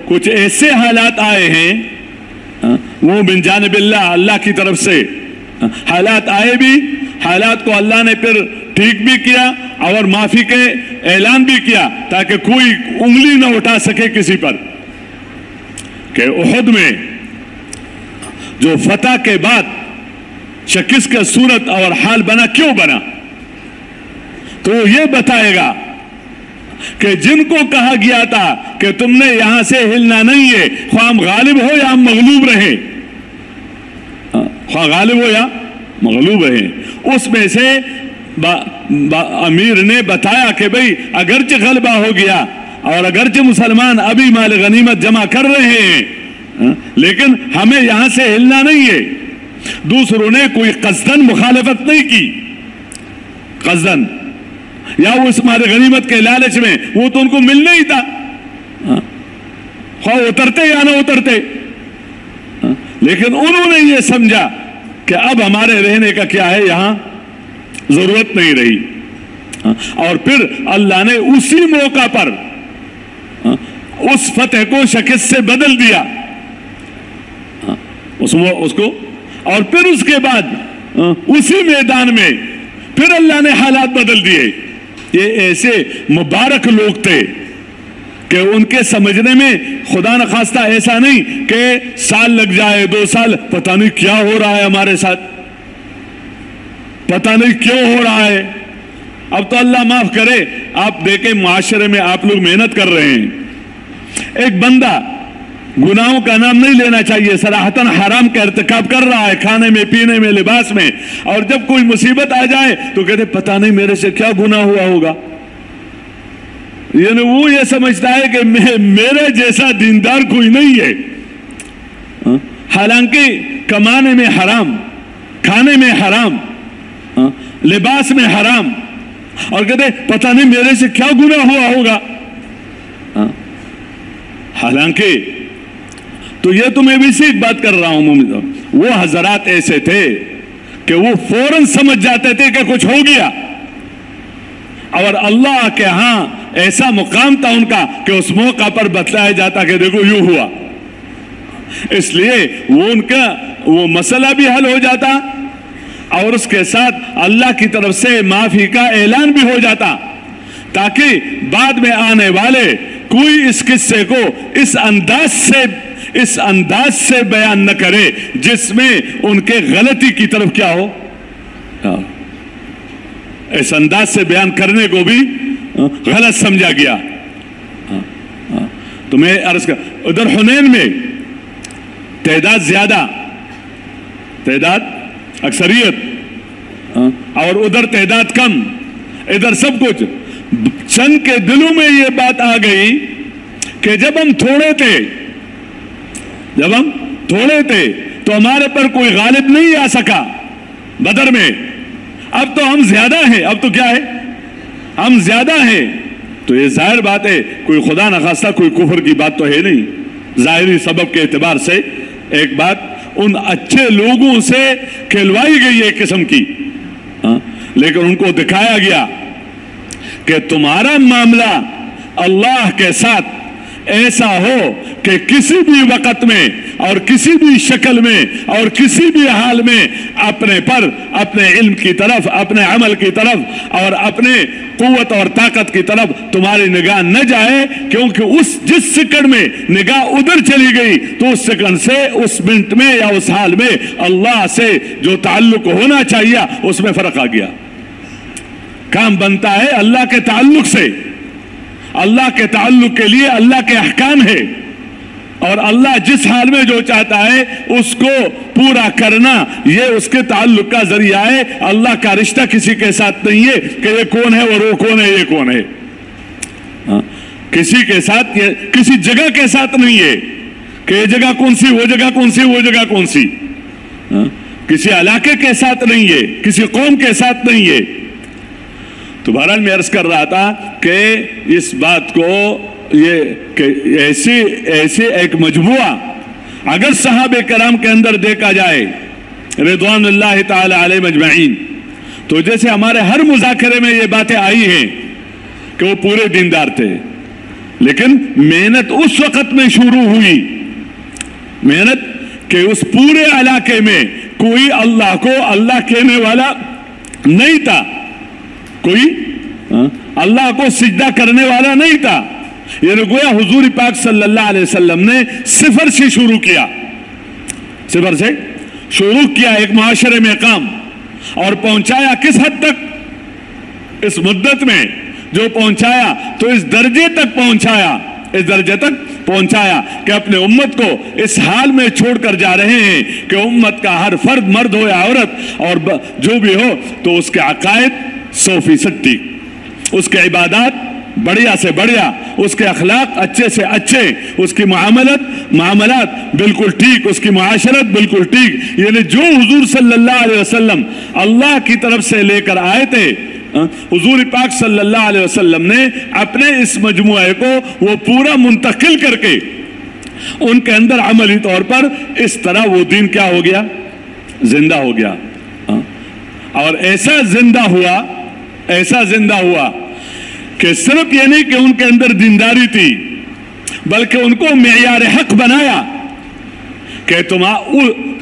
کچھ ایسے حالات آئے ہیں، وہ من جانب اللہ کی طرف سے حالات آئے بھی، حالات کو اللہ نے پھر ٹھیک بھی کیا اور معافی کے اعلان بھی کیا تاکہ کوئی انگلی نہ اٹھا سکے کسی پر، کہ احد میں جو فتح کے بعد شکست کا صورت اور حال بنا، کیوں بنا، تو یہ بتائے گا کہ جن کو کہا گیا تھا کہ تم نے یہاں سے ہلنا نہیں ہے، خواہ ہم غالب ہو یا ہم مغلوب رہیں، خواہ غالب ہو یا مغلوب رہیں، اس میں سے امیر نے بتایا کہ بھئی اگرچہ غلبہ ہو گیا اور اگرچہ مسلمان ابھی مال غنیمت جمع کر رہے ہیں، لیکن ہمیں یہاں سے ہلنا نہیں ہے۔ دوسروں نے کوئی قصدن مخالفت نہیں کی، قصدن، یا وہ اس مال غنیمت کے لالچ میں، وہ تو ان کو ملنا ہی تھا، خواہ اترتے یا نہ اترتے، لیکن انہوں نے یہ سمجھا کہ اب ہمارے رہنے کا کیا ہے، یہاں ضرورت نہیں رہی، اور پھر اللہ نے اسی موقع پر اس فتح کو شکست سے بدل دیا، اس کو اور پھر اس کے بعد اسی میدان میں پھر اللہ نے حالات بدل دیے. یہ ایسے مبارک لوگ تھے کہ ان کے سمجھنے میں خدا نخواستہ ایسا نہیں کہ سال لگ جائے 2 سال پتہ نہیں کیا ہو رہا ہے ہمارے ساتھ, پتہ نہیں کیوں ہو رہا ہے. اب تو اللہ معاف کرے, آپ دیکھیں معاشرے میں آپ لوگ محنت کر رہے ہیں, ایک بندہ گناہوں کا نام نہیں لینا چاہیے, صراحتاً حرام کا ارتکاب کر رہا ہے کھانے میں, پینے میں, لباس میں, اور جب کوئی مصیبت آ جائے تو کہتے پتہ نہیں میرے سے کیا گناہ ہوا ہوگا. یعنی وہ یہ سمجھتا ہے کہ میرے جیسا دیندار کوئی نہیں ہے, حالانکہ کمانے میں حرام, کھانے میں حرام, لباس میں حرام, اور کہتے پتہ نہیں میرے سے کیا گناہ ہوا ہوگا. حالانکہ تو یہ تو میں بھی سے ایک بات کر رہا ہوں, وہ حضرات ایسے تھے کہ وہ فوراً سمجھ جاتے تھے کہ کچھ ہو گیا, اور اللہ کے ہاں ایسا مقام تھا ان کا کہ اس موقع پر بتلایا جاتا کہ دیکھو یوں ہوا, اس لیے وہ ان کا وہ مسئلہ بھی حل ہو جاتا اور اس کے ساتھ اللہ کی طرف سے معافی کا اعلان بھی ہو جاتا, تاکہ بعد میں آنے والے کوئی اس قصے کو اس انداز سے بیان نہ کرے جس میں ان کے غلطی کی طرف کیا ہو, اس انداز سے بیان کرنے کو بھی غلط سمجھا گیا. تو میں عرض کر, ادھر حنین میں تعداد زیادہ, تعداد اکثریت, اور ادھر تعداد کم, ادھر سب کچھ. چند کے دلوں میں یہ بات آ گئی کہ جب ہم تھوڑے تھے تو ہمارے پر کوئی غالب نہیں آ سکا بدر میں, اب تو ہم زیادہ ہیں, اب تو کیا ہے ہم زیادہ ہیں. تو یہ ظاہر بات ہے کوئی خدا نخواستہ کوئی کفر کی بات تو ہے نہیں, ظاہری سبب کے اعتبار سے ایک بات ان اچھے لوگوں سے کھلوائی گئی ایک قسم کی, لیکن ان کو دکھایا گیا کہ تمہارا معاملہ اللہ کے ساتھ ایسا ہو کہ کسی بھی وقت میں اور کسی بھی شکل میں اور کسی بھی حال میں اپنے علم کی طرف, اپنے عمل کی طرف اور اپنے قوت اور طاقت کی طرف تمہاری نگاہ نہ جائے, کیونکہ جس سیکنڈ میں نگاہ ادھر چلی گئی تو اس سیکنڈ سے اس منٹ میں یا اس حال میں اللہ سے جو تعلق ہونا چاہیے اس میں فرق آ گیا. کام بنتا ہے اللہ کے تعلق سے, اللہ کے تعلق کے لیے اللہ کے احکام ہے, اور اللہ جس حال میں جو چاہتا ہے اس کو پورا کرنا یہ اس کے تعلق کا ذریعہ ہے. اللہ کا رشتہ کسی کے ساتھ نہیں ہے کہ یہ کون ہے اور وہ کون ہے, یہ کون ہے, کسی کے ساتھ, کسی جگہ کے ساتھ نہیں ہے کہ یہ جگہ کون سی, وہ جگہ کون سی, وہ جگہ کون سی, کسی علاقے کے ساتھ نہیں ہے, کسی قوم کے ساتھ نہیں ہے. تو بہرحال میں عرض کر رہا تھا کہ اس بات کو یہ کہ ایسے ایک مجموعہ اگر صحابہ کرام کے اندر دیکھا جائے رضوان اللہ تعالی علیہ مجمعین, تو جیسے ہمارے ہر مذاکرے میں یہ باتیں آئی ہیں کہ وہ پورے دیندار تھے, لیکن محنت اس وقت میں شروع ہوئی, محنت کہ اس پورے علاقے میں کوئی اللہ کو اللہ کہنے والا نہیں تھا, کوئی اللہ کو سجدہ کرنے والا نہیں تھا. یعنی گویا حضور پاک صلی اللہ علیہ وسلم نے صفر سے شروع کیا, صفر سے شروع کیا ایک معاشرے میں کام, اور پہنچایا کس حد تک, اس مدت میں جو پہنچایا تو اس درجے تک پہنچایا کہ اپنے امت کو اس حال میں چھوڑ کر جا رہے ہیں کہ امت کا ہر فرد, مرد ہو یا عورت اور جو بھی ہو, تو اس کے عقائد 100% ٹھیک, اس کے عبادات بڑھیا سے بڑھیا, اس کے اخلاق اچھے سے اچھے, اس کی معاملات بالکل ٹھیک, اس کی معاشرت بالکل ٹھیک. یعنی جو حضور صلی اللہ علیہ وسلم اللہ کی طرف سے لے کر آئے تھے, حضور پاک صلی اللہ علیہ وسلم نے اپنے اس مجموعے کو وہ پورا منتقل کر کے ان کے اندر عملی طور پر اس طرح وہ دین کیا ہو گیا, زندہ ہو گیا. اور ایسا زندہ ہوا کہ صرف یہ نہیں کہ ان کے اندر دینداری تھی, بلکہ ان کو معیار حق بنایا کہ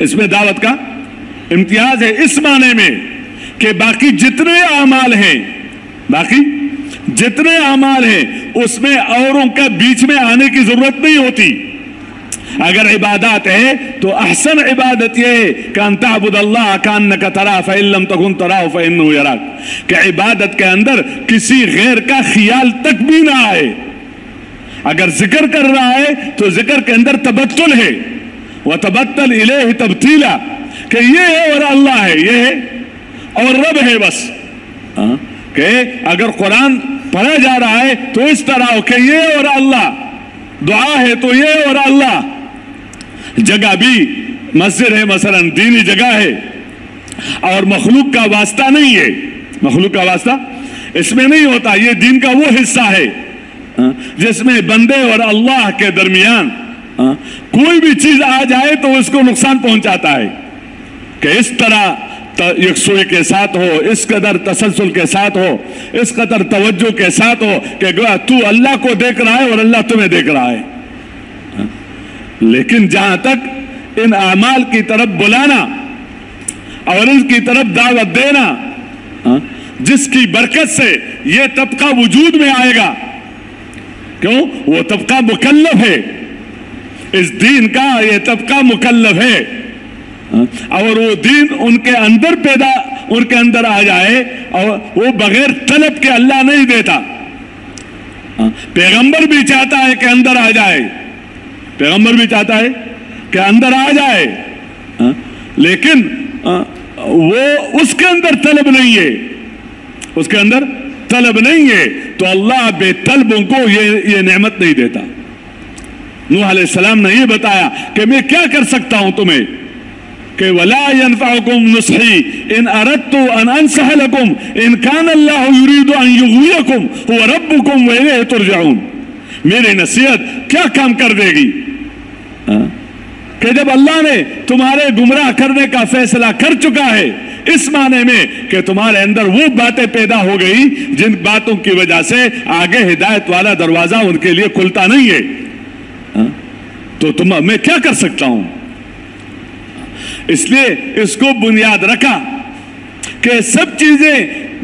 اس میں دعوت کا امتیاز ہے اس معنی میں کہ باقی جتنے اعمال ہیں اس میں اوروں کا بیچ میں آنے کی ضرورت نہیں ہوتی. اگر عبادات ہے تو احسن عبادت یہ ہے کہ ان تعبد اللہ کانک تراہ فإن لم تکن تراہ فإنہ یراک، کہ عبادت کے اندر کسی غیر کا خیال تک بھی نہ آئے. اگر ذکر کر رہا ہے تو ذکر کے اندر تبتل ہے، وتبتل الیہ تبتیلا، کہ یہ ہے اور اللہ ہے، یہ ہے اور رب ہے بس. کہ اگر قرآن پڑھا جا رہا ہے تو اس طرح ہو کہ یہ اور اللہ، دعا ہے تو یہ اور اللہ. جگہ بھی مسجد ہے مثلا دینی جگہ ہے اور مخلوق کا واسطہ نہیں ہے، مخلوق کا واسطہ اس میں نہیں ہوتا. یہ دین کا وہ حصہ ہے جس میں بندے اور اللہ کے درمیان کوئی بھی چیز آ جائے تو اس کو نقصان پہنچاتا ہے. کہ اس طرح یکسوئی کے ساتھ ہو، اس قدر تسلسل کے ساتھ ہو، اس قدر توجہ کے ساتھ ہو کہ گویا تو اللہ کو دیکھ رہا ہے اور اللہ تمہیں دیکھ رہا ہے. لیکن جہاں تک ان اعمال کی طرف بلانا اور ان کی طرف دعوت دینا جس کی برکت سے یہ طبقہ وجود میں آئے گا، کیوں؟ وہ طبقہ مکلف ہے، اس دین کا یہ طبقہ مکلف ہے، اور وہ دین ان کے اندر آ جائے اور وہ بغیر طلب کے اللہ نہیں دیتا. پیغمبر بھی چاہتا ہے کہ اندر آ جائے، پیغمبر بھی چاہتا ہے کہ اندر آ جائے، لیکن وہ اس کے اندر طلب نہیں ہے، اس کے اندر طلب نہیں ہے تو اللہ بے طلبوں کو یہ نعمت نہیں دیتا. نوح علیہ السلام نے یہ بتایا کہ میں کیا کر سکتا ہوں تمہیں، کہ وَلَا يَنْفَعُكُمْ نُصْحِي إِنْ أَرَدْتُ أَنْ أَنْصَحَ لَكُمْ إِنْ كَانَ اللَّهُ يُرِيدُ أَنْ يُغْوِيَكُمْ هُوَ رَبُّكُمْ وَإِلَيْهِ تُرْجَعُونَ. میری نصیحت کیا کام کر دے گی کہ جب اللہ نے تمہارے گمراہ کرنے کا فیصلہ کر چکا ہے، اس معنی میں کہ تمہارے اندر وہ باتیں پیدا ہو گئی جن باتوں کی وجہ سے آگے ہدایت والا دروازہ ان کے لیے کھلتا نہیں ہے، تو میں کیا کر سکتا ہوں. اس لیے اس کو بنیاد رکھا کہ سب چیزیں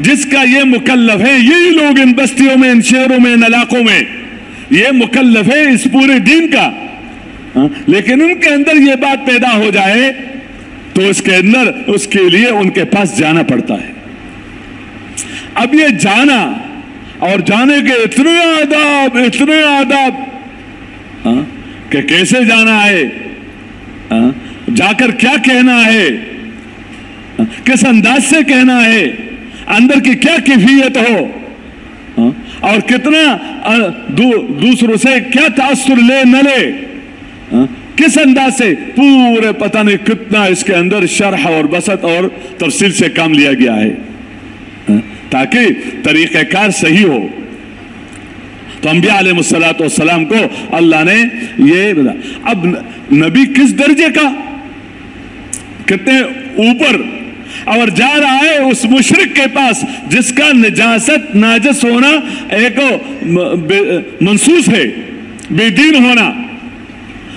جس کا یہ مکلف ہے، یہی لوگ ان بستیوں میں، ان شہروں میں، ان علاقوں میں یہ مکلف ہے اس پورے دین کا، لیکن ان کے اندر یہ بات پیدا ہو جائے تو اس کے اندر اس کے لیے ان کے پاس جانا پڑتا ہے. اب یہ جانا اور جانے کے اتنے آداب کہ کیسے جانا ہے، جا کر کیا کہنا ہے، کس انداز سے کہنا ہے، اندر کی کیا کیفیت ہو، اور کتنا دوسروں سے کیا تاثر لے نہ لے، کس انداز سے، پورے پتہ نہیں کتنا اس کے اندر شرح اور بسط اور تفصیل سے کام لیا گیا ہے تاکہ طریقہ کار صحیح ہو. تو انبیاء علیہ السلام کو اللہ نے یہ بتا. اب نبی کس درجے کا، کتنے اوپر، اور جا رہا ہے اس مشرک کے پاس جس کا ناجس ہونا ایک منسوس ہے، بے دین ہونا،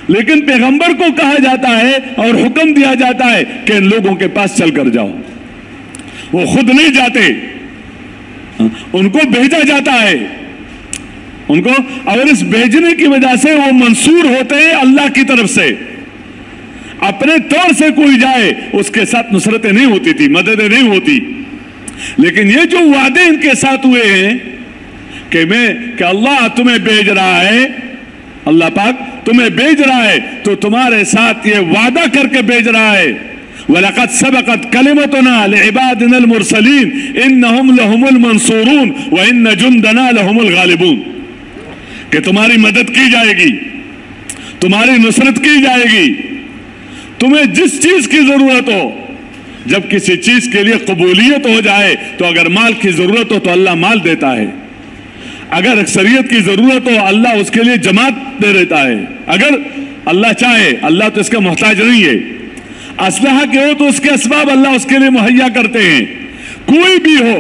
لیکن پیغمبر کو کہا جاتا ہے اور حکم دیا جاتا ہے کہ ان لوگوں کے پاس چل کر جاؤ. وہ خود نہیں جاتے، ان کو بھیجا جاتا ہے ان کو، اور اس بھیجنے کی وجہ سے وہ منصور ہوتے ہیں اللہ کی طرف سے. اپنے طور سے کوئی جائے اس کے ساتھ نصرتیں نہیں ہوتی تھی، مددیں نہیں ہوتی، لیکن یہ جو وعدے ان کے ساتھ ہوئے ہیں کہ اللہ تمہیں بھیج رہا ہے، اللہ پاک تمہیں بھیج رہا ہے تو تمہارے ساتھ یہ وعدہ کر کے بھیج رہا ہے. وَلَقَدْ سَبَقَتْ كَلِمَتُنَا لِعِبَادِنَا الْمُرْسَلِينَ إِنَّهُمْ لَهُمُ الْمَنْصُورُونَ وَإِنَّ جُنْدَنَا لَهُمُ الْغَالِبُونَ. کہ تمہاری مدد کی جائے گی، تمہاری نصرت کی جائے گی، تمہیں جس چیز کی ضرورت ہو. جب کسی چیز کے لیے قبولیت ہو جائے تو اگر مال کی ضرورت ہو تو اللہ مال دیتا ہے، اگر اکثریت کی ضرورت ہو اللہ اس کے لیے جماعت دے دیتا ہے، اگر اللہ چاہے. اللہ تو اس کا محتاج نہیں ہے. اسلحہ کے ہو تو اس کے اسباب اللہ اس کے لیے مہیا کرتے ہیں، کوئی بھی ہو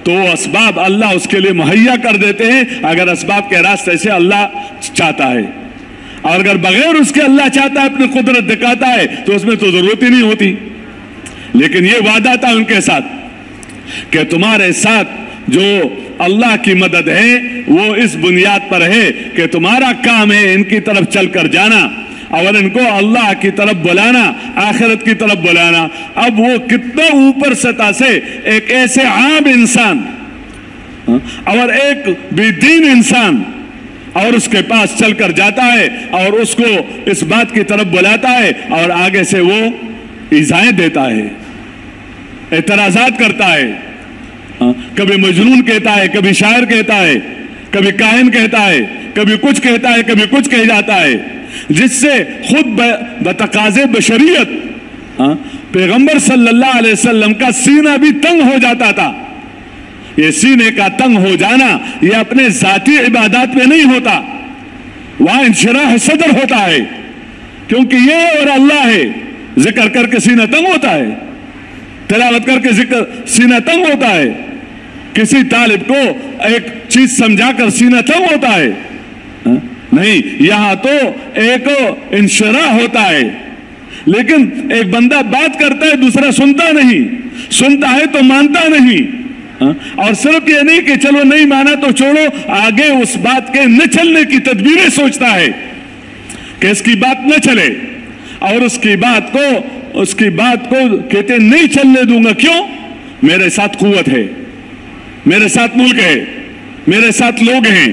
تو وہ اسباب اللہ اس کے لیے مہیا کر دیتے ہیں اگر اسباب کے راستے سے اللہ چاہتا ہے. اور اگر بغیر اس کے اللہ چاہتا ہے اپنی قدرت دکھاتا ہے تو اس میں تو ضرورت ہی نہیں ہوتی. لیکن یہ وعدہ تھا ان کے ساتھ کہ تمہارے ساتھ جو اللہ کی مدد ہے وہ اس بنیاد پر ہے کہ تمہارا کام ہے ان کی طرف چل کر جانا اور ان کو اللہ کی طرف بلانا، آخرت کی طرف بلانا. اب وہ کتنا اوپر سطح سے ایک ایسے عام انسان اور ایک بے دین انسان اور اس کے پاس چل کر جاتا ہے اور اس کو اس بات کی طرف بلاتا ہے اور آگے سے وہ ایذائیں دیتا ہے، اعتراضات کرتا ہے. کبھی مجنون کہتا ہے، کبھی شاعر کہتا ہے، کبھی کاہن کہتا ہے، کبھی کچھ کہتا ہے، کبھی کچھ کہہ جاتا ہے، جس سے خود بتقاضے بشریت پیغمبر صلی اللہ علیہ وسلم کا سینہ بھی تنگ ہو جاتا تھا. یہ سینے کا تنگ ہو جانا یہ اپنے ذاتی عبادات میں نہیں ہوتا، وہاں انشراح صدر ہوتا ہے، کیونکہ یہ اور اللہ ہے. ذکر کر کے سینہ تنگ ہوتا ہے، تلاوت کر کے ذکر سینہ تنگ ہوتا ہے، کسی طالب کو ایک چیز سمجھا کر سینہ تنگ ہوتا ہے نہیں. یہاں تو ایک انشراح ہوتا ہے. لیکن ایک بندہ بات کرتا ہے، دوسرا سنتا نہیں، سنتا ہے تو مانتا نہیں. اور صرف یہ نہیں کہ چلو نہیں مانا تو چھوڑو، آگے اس بات کے نہ چلنے کی تدبیریں سوچتا ہے کہ اس کی بات نہ چلے، اور اس کی بات کو کہتے نہیں چلنے دوں گا. کیوں؟ میرے ساتھ قوت ہے، میرے ساتھ ملک ہے، میرے ساتھ لوگ ہیں،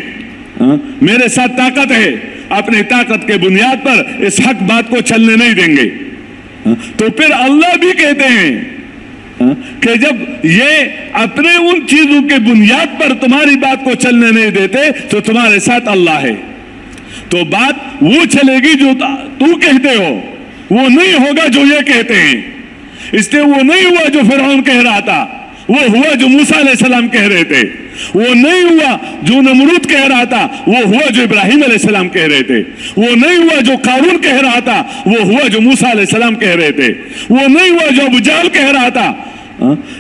میرے ساتھ طاقت ہے. اپنی طاقت کے بنیاد پر اس حق بات کو چلنے نہیں دیں گے. تو پھر اللہ بھی کہتے ہیں کہ جب یہ اپنے ان چیزوں کے بنیاد پر تمہاری بات کو چلنے نہیں دیتے تو تمہارے ساتھ اللہ ہے. تو بات وہ چلے گی جو تو کہتے ہو، وہ نہیں ہوگا جو یہ کہتے ہیں. اس لیے وہ نہیں ہوا جو فرعون کہہ رہا تھا، وہ ہوا جو موسیٰ علیہ السلام کہہ رہے تھے. وہ نہیں ہوا جو نمرود کہہ رہا تھا، وہ ہوا جو ابراہیم علیہ السلام کہہ رہے تھے. وہ نہیں ہوا جو قارون کہہ رہا تھا، وہ ہوا جو موسیٰ علیہ السلام کہہ رہے تھے. وہ نہیں ہوا جو ابو جہل کہہ رہا تھا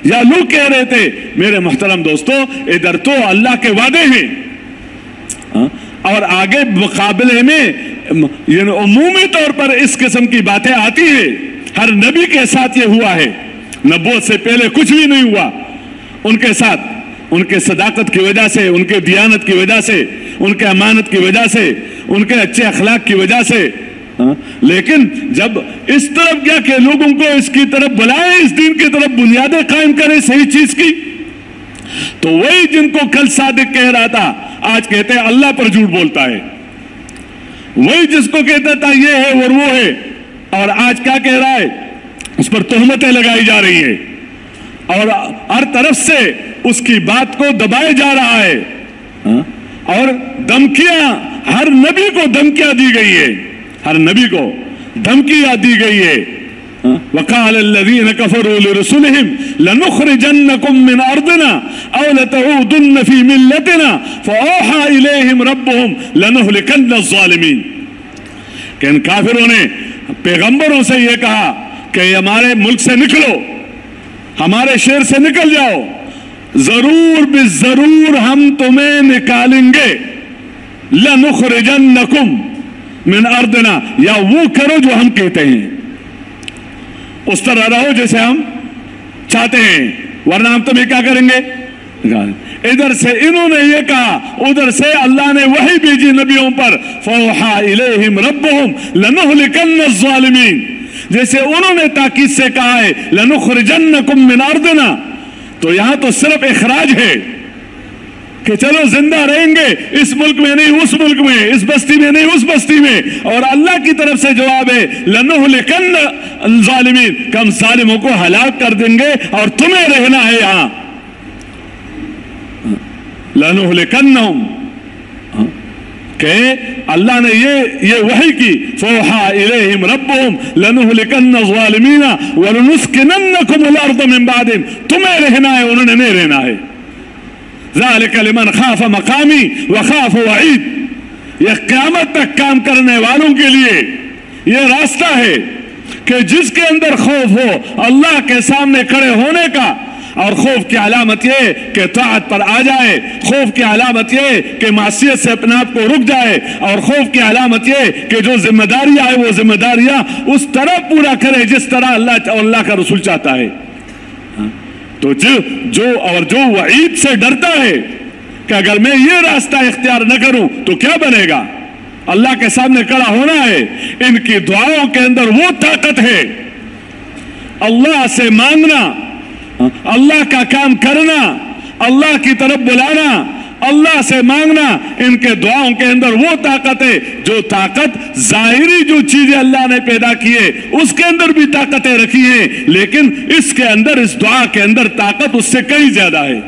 یا لوگ کہہ رہے تھے. میرے محترم دوستو، ادھر تو اللہ کے وعدے ہیں اور آگے مقابلے میں یعنی عمومی طور پر اس قسم کی باتیں آتی ہیں. ہر نبی کے ساتھ یہ ہوا ہے، نبوت سے پہلے کچھ بھی نہیں ہوا ان کے ساتھ. ان کے صداقت کی وجہ سے، ان کے دیانت کی وجہ سے، ان کے امانت کی وجہ سے، ان کے اچھے اخلاق کی وجہ سے. لیکن جب اس طرف کیا کہ لوگوں کو اس کی طرف بلائے، اس دین کی طرف بنیادیں قائم کرے صحیح چیز کی، تو وہی جن کو کل صادق کہہ رہا تھا آج کہتے ہیں اللہ پر جھوٹ بولتا ہے. وہی جس کو کہتا تھا یہ ہے اور وہ ہے، اور آج کیا کہہ رہا ہے؟ اس پر تہمتیں لگائی جا رہی ہے اور ہر طرف سے اس کی بات کو دبائے جا رہا ہے. اور دھمکیاں، ہر نبی کو دھمکیاں دی گئی ہے، ہر نبی کو دھمکیاں دی گئی ہے. وقال الذين كفروا لرسلهم لنخرجنكم من ارضنا او لتعودن في ملتنا فاوحى اليهم ربهم لنهلكن الظالمين. کہ ان کافروں نے پیغمبروں سے یہ کہا کہ ہمارے ملک سے نکلو، ہمارے شہر سے نکل جاؤ، ضرور بالضرور ہم تمہیں نکالیں گے. لنخرجنکم من ارضنا، یا وہ کرو جو ہم کہتے ہیں، اس طرح رہو جیسے ہم چاہتے ہیں، ورنہ ہم تمہیں کیا کریں گے. ادھر سے انہوں نے یہ کہا، ادھر سے اللہ نے وحی بھیجی نبیوں پر. فَوْحَا إِلَيْهِمْ رَبُّهُمْ لَنُهْلِكَنَّ الظَّالِمِينَ، جیسے انہوں نے تاکید سے کہا ہے لَنُخْرِجَنَّكُمْ مِنْ أَرْضِنَا. تو یہاں تو صرف اخراج ہے کہ چلو زندہ رہیں گے، اس ملک میں نہیں اس ملک میں، اس بستی میں نہیں اس بستی میں. اور اللہ کی طرف سے جواب ہے لَنُهْلِكَنَّ الظَّالِمِينَ، کہ ہم ظالموں کو ہلاک کر دیں گے اور تمہیں رہنا ہے یہاں. لَنُهْلِكَنَّهُمْ، کہ اللہ نے یہ وحی کی. فَوْحَا إِلَيْهِمْ رَبُّهُمْ لَنُهْلِكَنَّ الظَّالِمِينَ وَلَنُسْكِنَنَّكُمُ الْأَرْضَ مِنْ بَعْدِهِمْ، تمہیں رہنا ہے، انہوں نے نہیں رہنا ہے. ذَلِكَ لِمَنْ خَافَ مَقَامِي وَخَافَ وَعِيدِ، یہ قیامت تک کام کرنے والوں کے لیے یہ راستہ ہے کہ جس کے اندر خوف ہو اللہ کے سامنے کھڑے ہونے کا، اور خوف کی علامت یہ کہ طاعت پر آ جائے، خوف کی علامت یہ کہ معصیت سے اپنے آپ کو رک جائے، اور خوف کی علامت یہ کہ جو ذمہ داریاں ہیں وہ ذمہ داریاں اس طرح پورا کرے جس طرح اللہ کا رسول چاہتا ہے۔ تو جو وعید سے ڈرتا ہے کہ اگر میں یہ راستہ اختیار نہ کروں تو کیا بنے گا، اللہ کے سامنے کھڑا ہونا ہے، ان کی دعاؤں کے اندر وہ طاقت ہے، اللہ سے مانگنا، اللہ کا کام کرنا، اللہ کی طرف بلانا، اللہ سے مانگنا، ان کے دعاؤں کے اندر وہ طاقت ہے جو طاقت ظاہری جو چیزیں اللہ نے پیدا کیے اس کے اندر بھی طاقتیں رکھی ہیں، لیکن اس کے اندر، اس دعا کے اندر طاقت اس سے کئی زیادہ ہے۔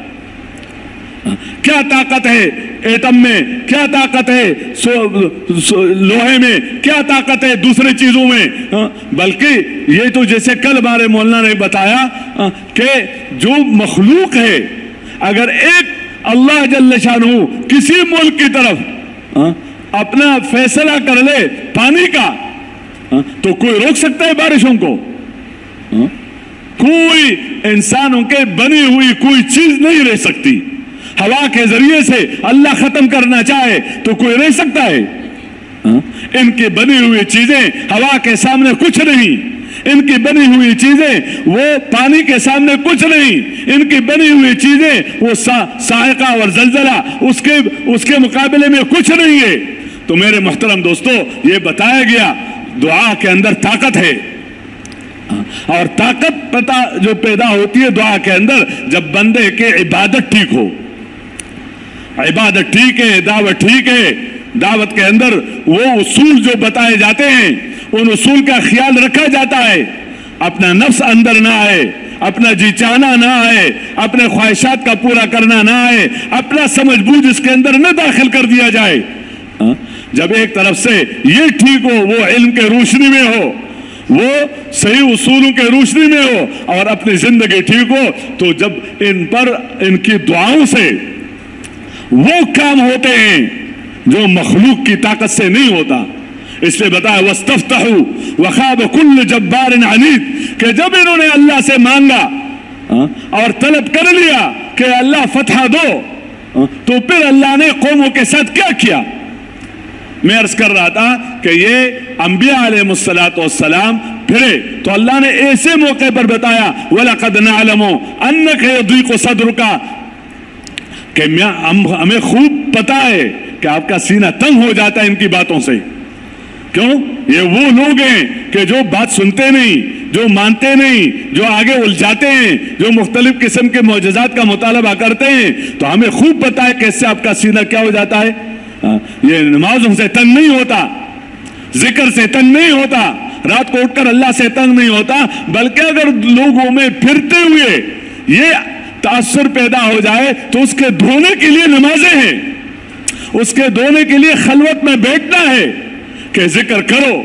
کیا طاقت ہے ایٹم میں، کیا طاقت ہے لوہے میں، کیا طاقت ہے دوسرے چیزوں میں، بلکہ یہ تو جیسے کل ہمارے مولانا نے بتایا کہ جو مخلوق ہے، اگر ایک اللہ جل شانہ کسی ملک کی طرف اپنا فیصلہ کر لے پانی کا تو کوئی روک سکتا ہے بارشوں کو؟ کوئی انسانوں کے بنی ہوئی کوئی چیز نہیں رہ سکتی۔ ہوا کے ذریعے سے اللہ ختم کرنا چاہے تو کوئی رہ سکتا ہے؟ ان کی بنی ہوئی چیزیں ہوا کے سامنے کچھ نہیں، ان کی بنی ہوئی چیزیں وہ پانی کے سامنے کچھ نہیں، ان کی بنی ہوئی چیزیں وہ صاعقہ اور زلزلہ اس کے مقابلے میں کچھ نہیں ہے۔ تو میرے محترم دوستو، یہ بتایا گیا دعا کے اندر طاقت ہے، اور طاقت پتہ جو پیدا ہوتی ہے دعا کے اندر جب بندے کے عبادت ٹھیک ہو، عبادت ٹھیک ہے، دعوت ٹھیک ہے، دعوت کے اندر وہ اصول جو بتائے جاتے ہیں ان اصول کا خیال رکھا جاتا ہے، اپنا نفس اندر نہ آئے، اپنا جی چاہنا نہ آئے، اپنے خواہشات کا پورا کرنا نہ آئے، اپنا سمجھ بوجھ اس کے اندر نہ داخل کر دیا جائے۔ جب ایک طرف سے یہ ٹھیک ہو، وہ علم کے روشنی میں ہو، وہ صحیح اصولوں کے روشنی میں ہو، اور اپنی زندگی ٹھیک ہو، تو جب ان پر ان کی دعاؤں سے وہ کام ہوتے ہیں جو مخلوق کی طاقت سے نہیں ہوتا۔ اس لیے بتایا وَاسْتَفْتَحُوا وَخَابَ كُلُّ جَبَّارٍ عَنِيدٍ کہ جب انہوں نے اللہ سے مانگا اور طلب کر لیا کہ اللہ فتح دو، تو پھر اللہ نے قوموں کے ساتھ کیا کیا؟ میں عرض کر رہا تھا کہ یہ انبیاء علیہ السلام پھرے تو اللہ نے ایسے موقع پر بتایا وَلَقَدْ نَعْلَمُ أَنَّكَ يَضِيقُ صَدْرُكَ کہ ہمیں خوب پتا ہے کہ آپ کا سینہ تنگ ہو جاتا ہے ان کی باتوں سے۔ کیوں؟ یہ وہ لوگ ہیں کہ جو بات سنتے نہیں، جو مانتے نہیں، جو آگے الجھاتے ہیں، جو مختلف قسم کے معجزات کا مطالبہ کرتے ہیں، تو ہمیں خوب پتا ہے کہ اس سے آپ کا سینہ کیا ہو جاتا ہے۔ یہ نمازوں سے تنگ نہیں ہوتا، ذکر سے تنگ نہیں ہوتا، رات کو اٹھ کر اللہ سے تنگ نہیں ہوتا، بلکہ اگر لوگوں میں پھرتے ہوئے یہ تاثر پیدا ہو جائے تو اس کے دھونے کے لیے نمازیں ہیں، اس کے دھونے کے لیے خلوت میں بیٹھنا ہے کہ ذکر کرو،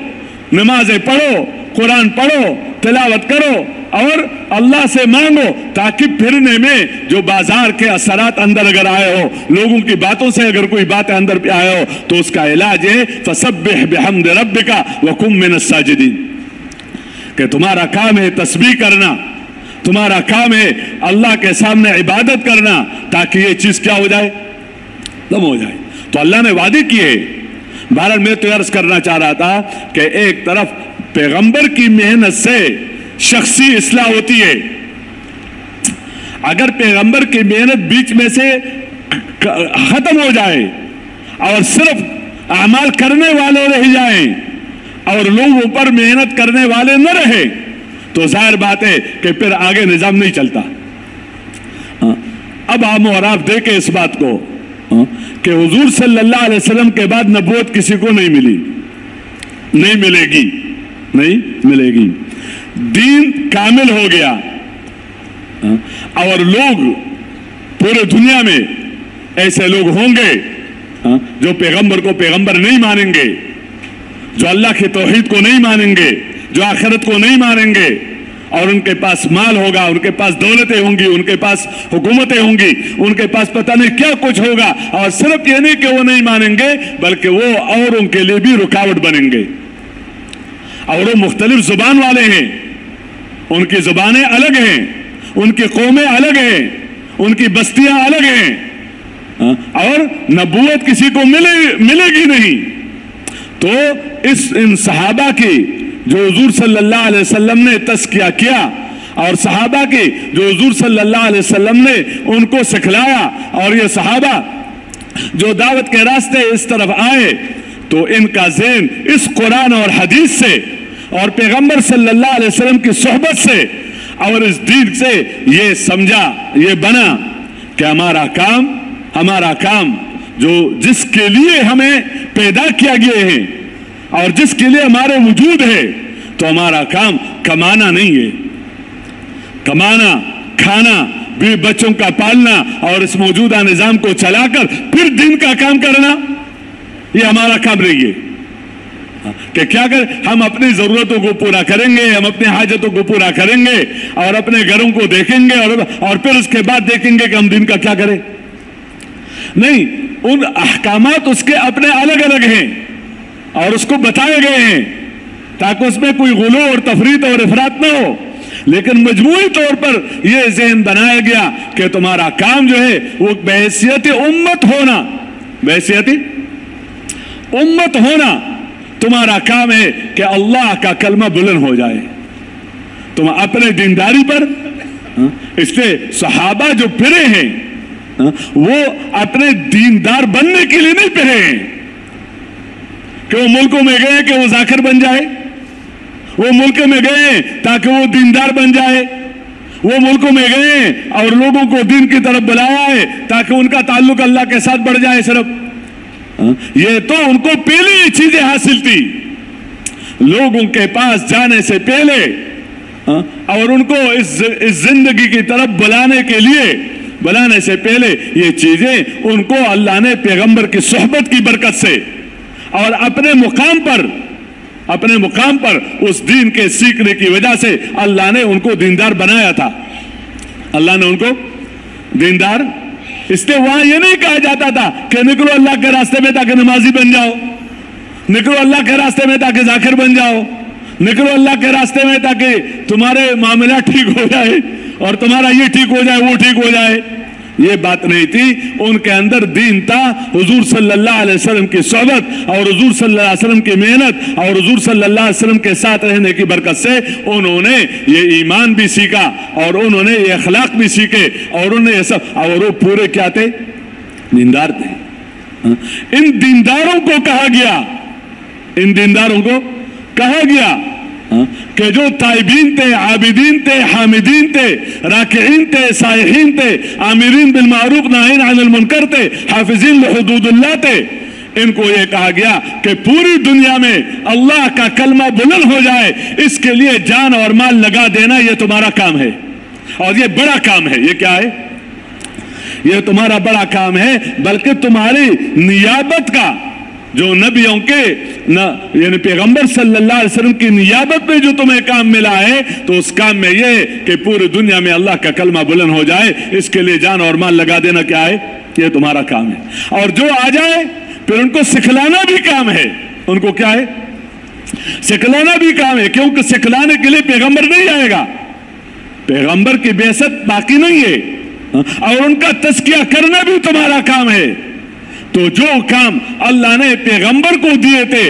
نمازیں پڑھو، قرآن پڑھو، تلاوت کرو اور اللہ سے مانگو، تاکہ پھرنے میں جو بازار کے اثرات اندر اگر آئے ہو، لوگوں کی باتوں سے اگر کوئی باتیں اندر پہ آئے ہو، تو اس کا علاج ہے فَسَبِّحْ بِحَمْدِ رَبِّكَ وَكُن مِّنَ السَّاجِدِينَ کہ تمہارا کام ہے تسبیح کرنا، تمہارا کام ہے اللہ کے سامنے عبادت کرنا، تاکہ یہ چیز کیا ہو جائے، دم ہو جائے۔ تو اللہ نے وعدے کیے۔ بہرحال میں تو عرض کرنا چاہ رہا تھا کہ ایک طرف پیغمبر کی محنت سے شخصی اصلاح ہوتی ہے، اگر پیغمبر کی محنت بیچ میں سے ختم ہو جائے اور صرف اعمال کرنے والے رہ جائیں اور لوگوں پر محنت کرنے والے نہ رہے تو ظاہر بات ہے کہ پھر آگے نظام نہیں چلتا۔ اب ہم اور آپ دیکھیں اس بات کو کہ حضور صلی اللہ علیہ وسلم کے بعد نبوت کسی کو نہیں ملی، نہیں ملے گی، نہیں ملے گی، دین کامل ہو گیا، اور لوگ پورے دنیا میں ایسے لوگ ہوں گے جو پیغمبر کو پیغمبر نہیں مانیں گے، جو اللہ کی توحید کو نہیں مانیں گے، جو آخرت کو نہیں مانیں گے، اور ان کے پاس مال ہوگا، ان کے پاس دولتیں ہوں گی، ان کے پاس حکومتیں ہوں گی، ان کے پاس پتہ نہیں کیا کچھ ہوگا، اور صرف یہ نہیں کہ وہ نہیں مانیں گے بلکہ وہ اوروں کے لیے بھی رکاوٹ بنیں گے، اور وہ مختلف زبان والے ہیں، ان کی زبانیں الگ ہیں، ان کی قومیں الگ ہیں, ان کی بستیاں الگ ہیں, اور نبوت کسی کو ملے گی نہیں. تو ان صحابہ کی جو حضور صلی اللہ علیہ وسلم نے تزکیہ کیا, اور صحابہ کی جو حضور صلی اللہ علیہ وسلم نے ان کو سکھلایا, اور یہ صحابہ جو دعوت کے راستے اس طرف آئے, تو ان کا ذہن اس قرآن اور حدیث سے اور پیغمبر صلی اللہ علیہ وسلم کی صحبت سے اور اس دین سے یہ سمجھا, یہ بنا کہ ہمارا کام جو جس کے لیے ہمیں پیدا کیا گئے ہیں اور جس کے لیے ہمارے وجود ہے, تو ہمارا کام کمانا نہیں ہے, کمانا, کھانا, بھی بچوں کا پالنا اور اس موجودہ نظام کو چلا کر پھر دین کا کام کرنا, یہ ہمارا کام نہیں ہے. کہ کیا ہم اپنی ضرورتوں کو پورا کریں گے, ہم اپنی حاجتوں کو پورا کریں گے اور اپنے گھروں کو دیکھیں گے اور پھر اس کے بعد دیکھیں گے کہ ہم دین کا کیا کریں. نہیں, ان احکامات اس کے اپنے الگ الگ ہیں اور اس کو بتائے گئے ہیں تاکہ اس میں کوئی غلو اور تفریط اور افراط نہ ہو. لیکن مجموعی طور پر یہ ذہن بنایا گیا کہ تمہارا کام جو ہے وہ بحیثیت امت ہونا, بحیثیت امت ہونا تمہارا کام ہے کہ اللہ کا کلمہ بلند ہو جائے. تم اپنے دینداری پر, اس لیے صحابہ جو پھرے ہیں وہ اپنے دیندار بننے کے لیے نہیں پھرے ہیں کہ وہ ملکوں میں گئے کہ وہ ذاکر بن جائے, وہ ملک میں گئے تاکہ وہ دیندار بن جائے, وہ ملکوں میں گئے اور لوگوں کو دین کی طرف بلایا ہے تاکہ ان کا تعلق اللہ کے ساتھ بڑھ جائے. صرف یہ تو ان کو پہلے یہ چیزیں حاصل تھی, لوگوں کے پاس جانے سے پہلے اور ان کو اس زندگی کی طرف بلانے سے پہلے یہ چیزیں ان کو اللہ نے پیغمبر کی صحبت کی برکت سے اور اپنے مقام پر اس دین کے سیکھنے کی وجہ سے اللہ نے ان کو دیندار بنایا تھا. اللہ نے ان کو دیندار, اس لیے وہاں یہ نہیں کہا جاتا تھا کہ نکلو اللہ کے راستے میں تاکہ نمازی بن جاؤ, نکلو اللہ کے راستے میں تاکہ ذاکر بن جاؤ, نکلو اللہ کے راستے میں تاکہ تمہارے معاملہ ٹھیک ہو جائے اور تمہارا یہ ٹھیک ہو جائے وہ ٹھیک ہو جائے. یہ بات نہیں تھی, ان کے اندر دین تھا, حضور صلی اللہ علیہ وسلم کی صحبت اور حضور صلی اللہ علیہ وسلم کی محنت اور حضور صلی اللہ علیہ وسلم کے ساتھ رہنے کی برکت سے انہوں نے یہ ایمان بھی سیکھا اور انہوں نے یہ اخلاق بھی سیکھے اور انہوں نے یہ سب, اور وہ پورے کیا تھے, دیندار تھے. ان دینداروں کو کہا گیا کہ جو تائبین تھے, عابدین تھے, حامدین تھے, راکعین تھے, سائحین تھے, آمرین بالمعروف ناہین عن المنکر تھے, حافظین لحدود اللہ تھے. ان کو یہ کہا گیا کہ پوری دنیا میں اللہ کا کلمہ بلند ہو جائے, اس کے لیے جان اور مال لگا دینا یہ تمہارا کام ہے اور یہ بڑا کام ہے. یہ کیا ہے؟ یہ تمہارا بڑا کام ہے, بلکہ تمہاری نیابت کا جو نبیوں کے یعنی پیغمبر صلی اللہ علیہ وسلم کی نیابت میں جو تمہیں کام ملا ہے, تو اس کام میں یہ کہ پوری دنیا میں اللہ کا کلمہ بلند ہو جائے, اس کے لیے جان اور مال لگا دینا کیا ہے؟ یہ تمہارا کام ہے. اور جو آ جائے پھر ان کو سکھلانا بھی کام ہے. ان کو کیا ہے؟ سکھلانا بھی کام ہے, کیونکہ سکھلانے کے لیے پیغمبر نہیں آئے گا, پیغمبر کی بعثت باقی نہیں ہے, اور ان کا تزکیہ کرنا بھی تمہارا کام ہے. تو جو کام اللہ نے پیغمبر کو دیے تھے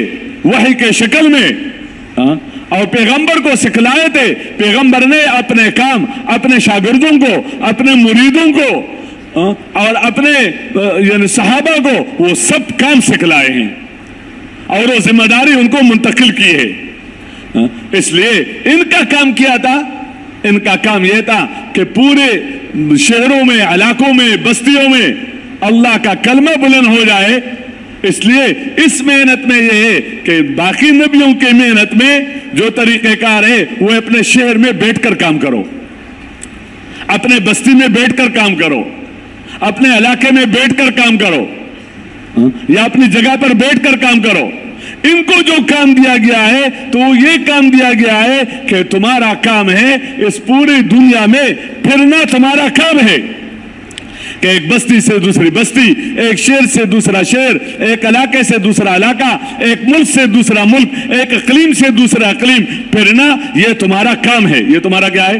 وحی کے شکل میں اور پیغمبر کو سکھلائے تھے, پیغمبر نے اپنے کام اپنے شاگردوں کو, اپنے مریدوں کو اور اپنے یعنی صحابہ کو وہ سب کام سکھلائے ہیں اور وہ ذمہ داری ان کو منتقل کی ہے. اس لیے ان کا کام کیا تھا, ان کا کام یہ تھا کہ پورے شہروں میں, علاقوں میں, بستیوں میں اللہ کا کلمہ بلند ہو جائے. اس لیے اس محنت میں یہ ہے کہ باقی نبیوں کے محنت میں جو طریقہ کار ہے وہ اپنے شہر میں بیٹھ کر کام کرو, اپنے بستی میں بیٹھ کر کام کرو, اپنے علاقے میں بیٹھ کر کام کرو یا اپنی جگہ پر بیٹھ کر کام کرو. ان کو جو کام دیا گیا ہے تو یہ کام دیا گیا ہے کہ تمہارا کام ہے اس پوری دنیا میں پھرنا, تمہارا کام ہے کہ ایک بستی سے دوسری بستی, ایک شہر سے دوسرا شہر, ایک علاقے سے دوسرا علاقہ, ایک ملک سے دوسرا ملک, ایک اقلیم سے دوسرا اقلیم پھرنا, یہ تمہارا کام ہے. یہ تمہارا کیا ہے؟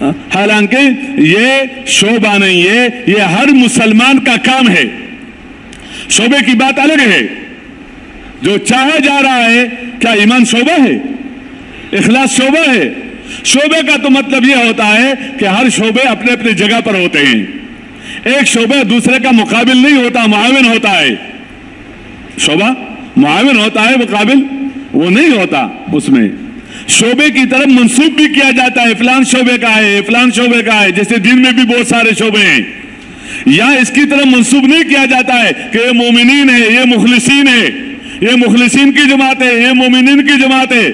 حالانکہ یہ شعبہ نہیں ہے، یہ ہر مسلمان کا کام ہے۔ شعبے کی بات الگ ہے، جو چاہا جا رہا ہے کیا ایمان شعبہ ہے، اخلاص شعبہ ہے؟ شعبے کا تو مطلب یہ ہوتا ہے کہ ہر شعبے اپنے اپنے جگہ پر ہوتے ہیں، ایک شعبہ دوسرے کا مقابل نہیں ہوتا، معاون ہوتا ہے۔ شعبہ معاون ہوتا ہے، مقابل وہ نہیں ہوتا۔ اس میں شعبے کی طرف منسوب بھی کیا جاتا ہے، فلان شعبے کا ہے، فلان شعبے کا ہے، جیسے دین میں بھی بہت سارے شعبے ہیں۔ یہاں اس کی طرف منسوب نہیں کیا جاتا ہے کہ یہ مومنین ہے، یہ مخلصین ہے، یہ مخلصین کی جماعت ہے، یہ مومنین کی جماعت ہے،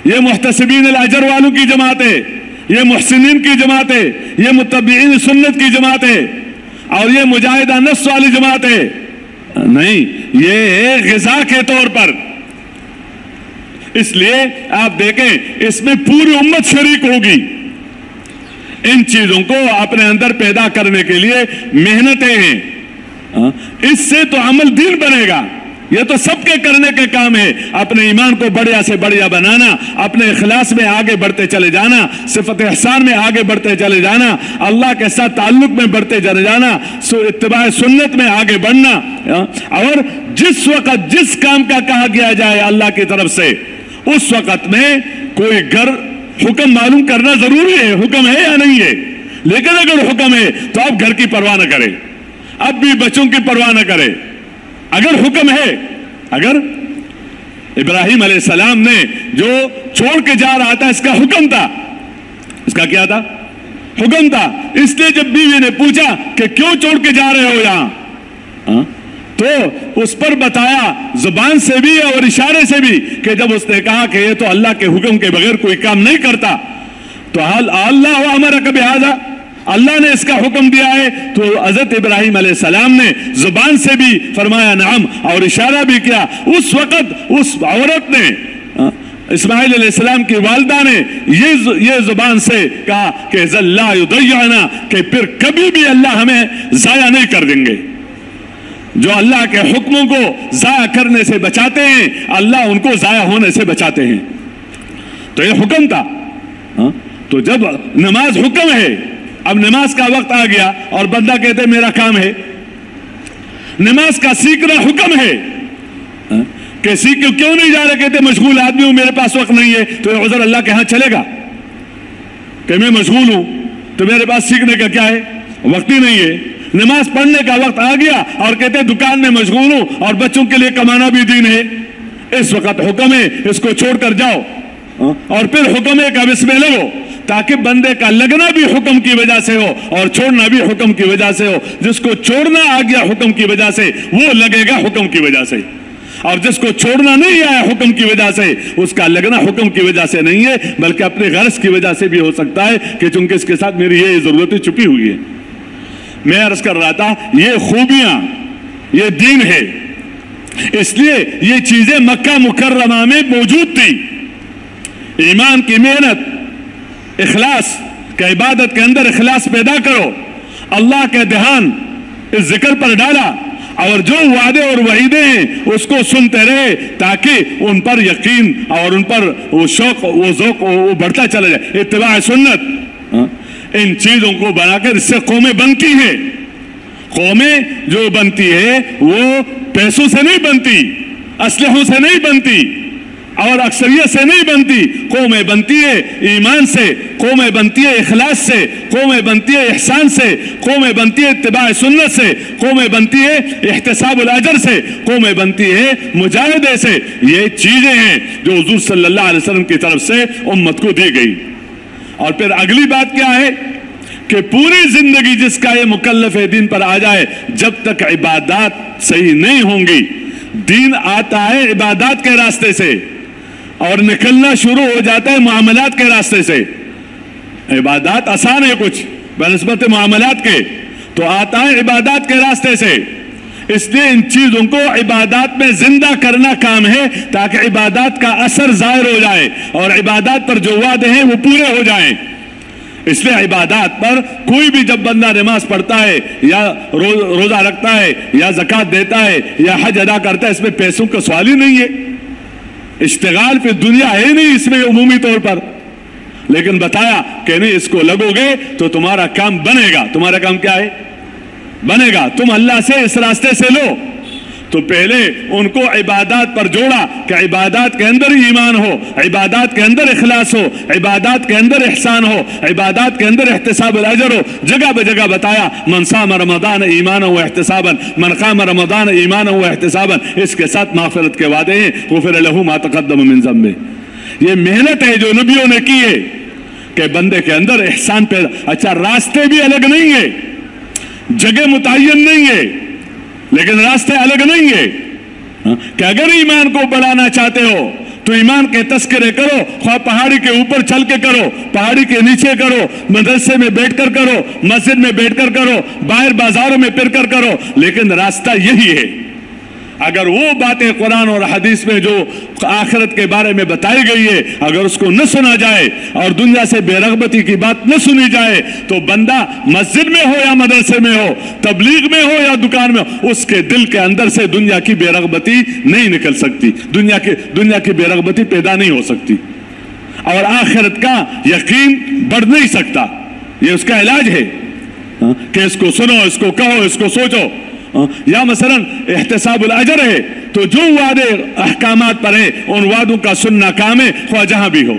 یہ محتسبین الاجر والوں کی جماعت ہے، یہ محسنین کی جماعت ہے، یہ متبعین سنت کی جماعت ہے، اور یہ مجاہدہ نفس والی جماعت ہے۔ نہیں، یہ ہے غذا کے طور پر۔ اس لیے آپ دیکھیں اس میں پوری امت شریک ہوگی، ان چیزوں کو اپنے اندر پیدا کرنے کے لیے محنتیں ہیں۔ اس سے تو عمل دین بنے گا، یہ تو سب کے کرنے کے کام ہے۔ اپنے ایمان کو بڑھیا سے بڑھیا بنانا، اپنے اخلاص میں آگے بڑھتے چلے جانا، صفت احسان میں آگے بڑھتے چلے جانا، اللہ کے ساتھ تعلق میں بڑھتے چلے جانا، اتباع سنت میں آگے بڑھنا۔ اور جس وقت جس کام کا کہا گیا جائے اللہ کی طرف سے، اس وقت میں کوئی حکم معلوم کرنا ضروری ہے، حکم ہے یا نہیں ہے۔ لیکن اگر حکم ہے تو آپ گھر کی پرواہ نہ کریں، اب بھی بچوں کی پرواہ نہ کریں۔ اگر حکم ہے، اگر ابراہیم علیہ السلام نے جو چھوڑ کے جا رہا تھا، اس کا حکم تھا، اس کا کیا تھا؟ حکم تھا۔ اس لیے جب بیوی نے پوچھا کہ کیوں چھوڑ کے جا رہے ہو یہاں، تو اس پر بتایا زبان سے بھی اور اشارے سے بھی کہ جب اس نے کہا کہ یہ تو اللہ کے حکم کے بغیر کوئی کام نہیں کرتا، تو اللہ امرک بہذا، اللہ نے اس کا حکم دیا ہے، تو حضرت ابراہیم علیہ السلام نے زبان سے بھی فرمایا نعم، اور اشارہ بھی کیا۔ اس وقت اس عورت نے، اسماعیل علیہ السلام کی والدہ نے یہ زبان سے کہا کہ لا یضیعنا، کہ پھر کبھی بھی اللہ ہمیں ضائع نہیں کر دیں گے۔ جو اللہ کے حکموں کو ضائع کرنے سے بچاتے ہیں، اللہ ان کو ضائع ہونے سے بچاتے ہیں۔ تو یہ حکم تھا۔ تو جب نماز حکم ہے، اب نماز کا وقت آ گیا اور بندہ کہتے میرا کام ہے، نماز کا سیکھنا حکم ہے کہ سیکھ کیوں نہیں جا رہے، کہتے مشغول آدمی ہوں، میرے پاس وقت نہیں ہے، تو یہ عذر اللہ کے ہاں چلے گا کہ میں مشغول ہوں تو میرے پاس سیکھنے کا کیا ہے، وقت ہی نہیں ہے۔ نماز پڑھنے کا وقت آ گیا اور کہتے دکان میں مشغول ہوں اور بچوں کے لیے کمانا بھی دین ہے، اس وقت حکم ہے اس کو چھوڑ کر جاؤ، اور پھر حکم ہے کہ اب اس میں لگو، تاکہ بندے کا لگنا بھی حکم کی وجہ سے ہو اور چھوڑنا بھی حکم کی وجہ سے ہو۔ جس کو چھوڑنا آ گیا حکم کی وجہ سے، وہ لگے گا حکم کی وجہ سے، اور جس کو چھوڑنا نہیں آیا حکم کی وجہ سے، اس کا لگنا حکم کی وجہ سے نہیں ہے بلکہ اپنے غرض کی وجہ سے بھی ہو سکتا ہے کہ چونکہ اس کے ساتھ میری یہ ضرورتیں چھپی ہوئی ہیں۔ میں عرض کر رہا تھا یہ خوبیاں، یہ دین ہے، اس لیے یہ چیزیں مکہ مکرمہ میں موجود تھی۔ ایمان کی محنت، اخلاص کہ عبادت کے اندر اخلاص پیدا کرو، اللہ کے دھیان اس ذکر پر ڈالا، اور جو وعدے اور وعیدے ہیں اس کو سنتے رہے تاکہ ان پر یقین اور ان پر وہ شوق، وہ ذوق وہ بڑھتا چلا جائے۔ اتباع سنت، ان چیزوں کو بنا کر اس سے قومیں بنتی ہیں۔ قومیں جو بنتی ہے وہ پیسوں سے نہیں بنتی، اسلحوں سے نہیں بنتی اور اکثریت سے نہیں بنتی۔ قومیں بنتی ہے ایمان سے، قومیں بنتی ہے اخلاص سے، قومیں بنتی ہے احسان سے، قومیں بنتی ہے اتباع سنت سے، قومیں بنتی ہے احتساب الاجر سے، قومیں بنتی ہے مجاہدے سے۔ یہ چیزیں ہیں جو حضور صلی اللہ علیہ وسلم کی طرف سے امت کو دی گئی۔ اور پھر اگلی بات کیا ہے کہ پوری زندگی جس کا یہ مکلف ہے دین پر آ جائے، جب تک عبادات صحیح نہیں ہوں گی، دین آتا ہے عبادات کے راستے سے اور نکلنا شروع ہو جاتا ہے معاملات کے راستے سے۔ عبادات آسان ہے کچھ بنسبت معاملات کے، تو آتا ہے عبادات کے راستے سے۔ اس لیے ان چیزوں کو عبادات میں زندہ کرنا کام ہے تاکہ عبادات کا اثر ظاہر ہو جائے اور عبادات پر جو وعدے ہیں وہ پورے ہو جائیں۔ اس لیے عبادات پر کوئی بھی جب بندہ نماز پڑھتا ہے یا روزہ رکھتا ہے یا زکوٰۃ دیتا ہے یا حج ادا کرتا ہے، اس میں پیسوں کا سوال ہی نہیں ہے۔ اشتغال پہ دنیا ہے نہیں اس میں عمومی طور پر، لیکن بتایا کہ نہیں اس کو لگوگے تو تمہارا کام بنے گا. تمہارا کام کیا ہے؟ بنے گا. تم اللہ سے اس راستے سے لو. تو پہلے ان کو عبادات پر جوڑا کہ عبادات کے اندر ایمان ہو, عبادات کے اندر اخلاص ہو, عبادات کے اندر احسان ہو, عبادات کے اندر احتساب الاجر ہو. جگہ بہ جگہ بتایا من صام رمضان ایمانا و احتسابا من قام رمضان ایمانا و احتسابا. اس کے ساتھ مغفرت کے وعدے ہیں. غفر لہ ما تقدم من ذنبہ. یہ محنت ہے جو نبیوں نے کی ہے کہ بندے کے اندر احسان پیدا. اچھا راستے بھی الگ نہیں ہے, جگہ متعین نہیں ہے, لیکن راستے الگ نہیں ہے کہ اگر ایمان کو بڑھانا چاہتے ہو تو ایمان کے تذکرے کرو, خواہ پہاڑی کے اوپر چل کے کرو, پہاڑی کے نیچے کرو, مدرسے میں بیٹھ کر کرو, مسجد میں بیٹھ کر کرو, باہر بازاروں میں پھر کر کرو, لیکن راستہ یہی ہے. اگر وہ باتیں قرآن اور حدیث میں جو آخرت کے بارے میں بتائی گئی ہے اگر اس کو نہ سنا جائے اور دنیا سے بے رغبتی کی بات نہ سنی جائے تو بندہ مسجد میں ہو یا مدرسے میں ہو, تبلیغ میں ہو یا دکان میں ہو, اس کے دل کے اندر سے دنیا کی بے رغبتی نہیں نکل سکتی, دنیا کی بے رغبتی پیدا نہیں ہو سکتی, اور آخرت کا یقین بڑھ نہیں سکتا. یہ اس کا علاج ہے کہ اس کو سنو, اس کو کہو, اس کو سوچو. یا مثلا احتساب الاجر ہے تو جو وعدے احکامات پر ہیں ان وعدوں کا سننا کام ہے خواہ جہاں بھی ہو.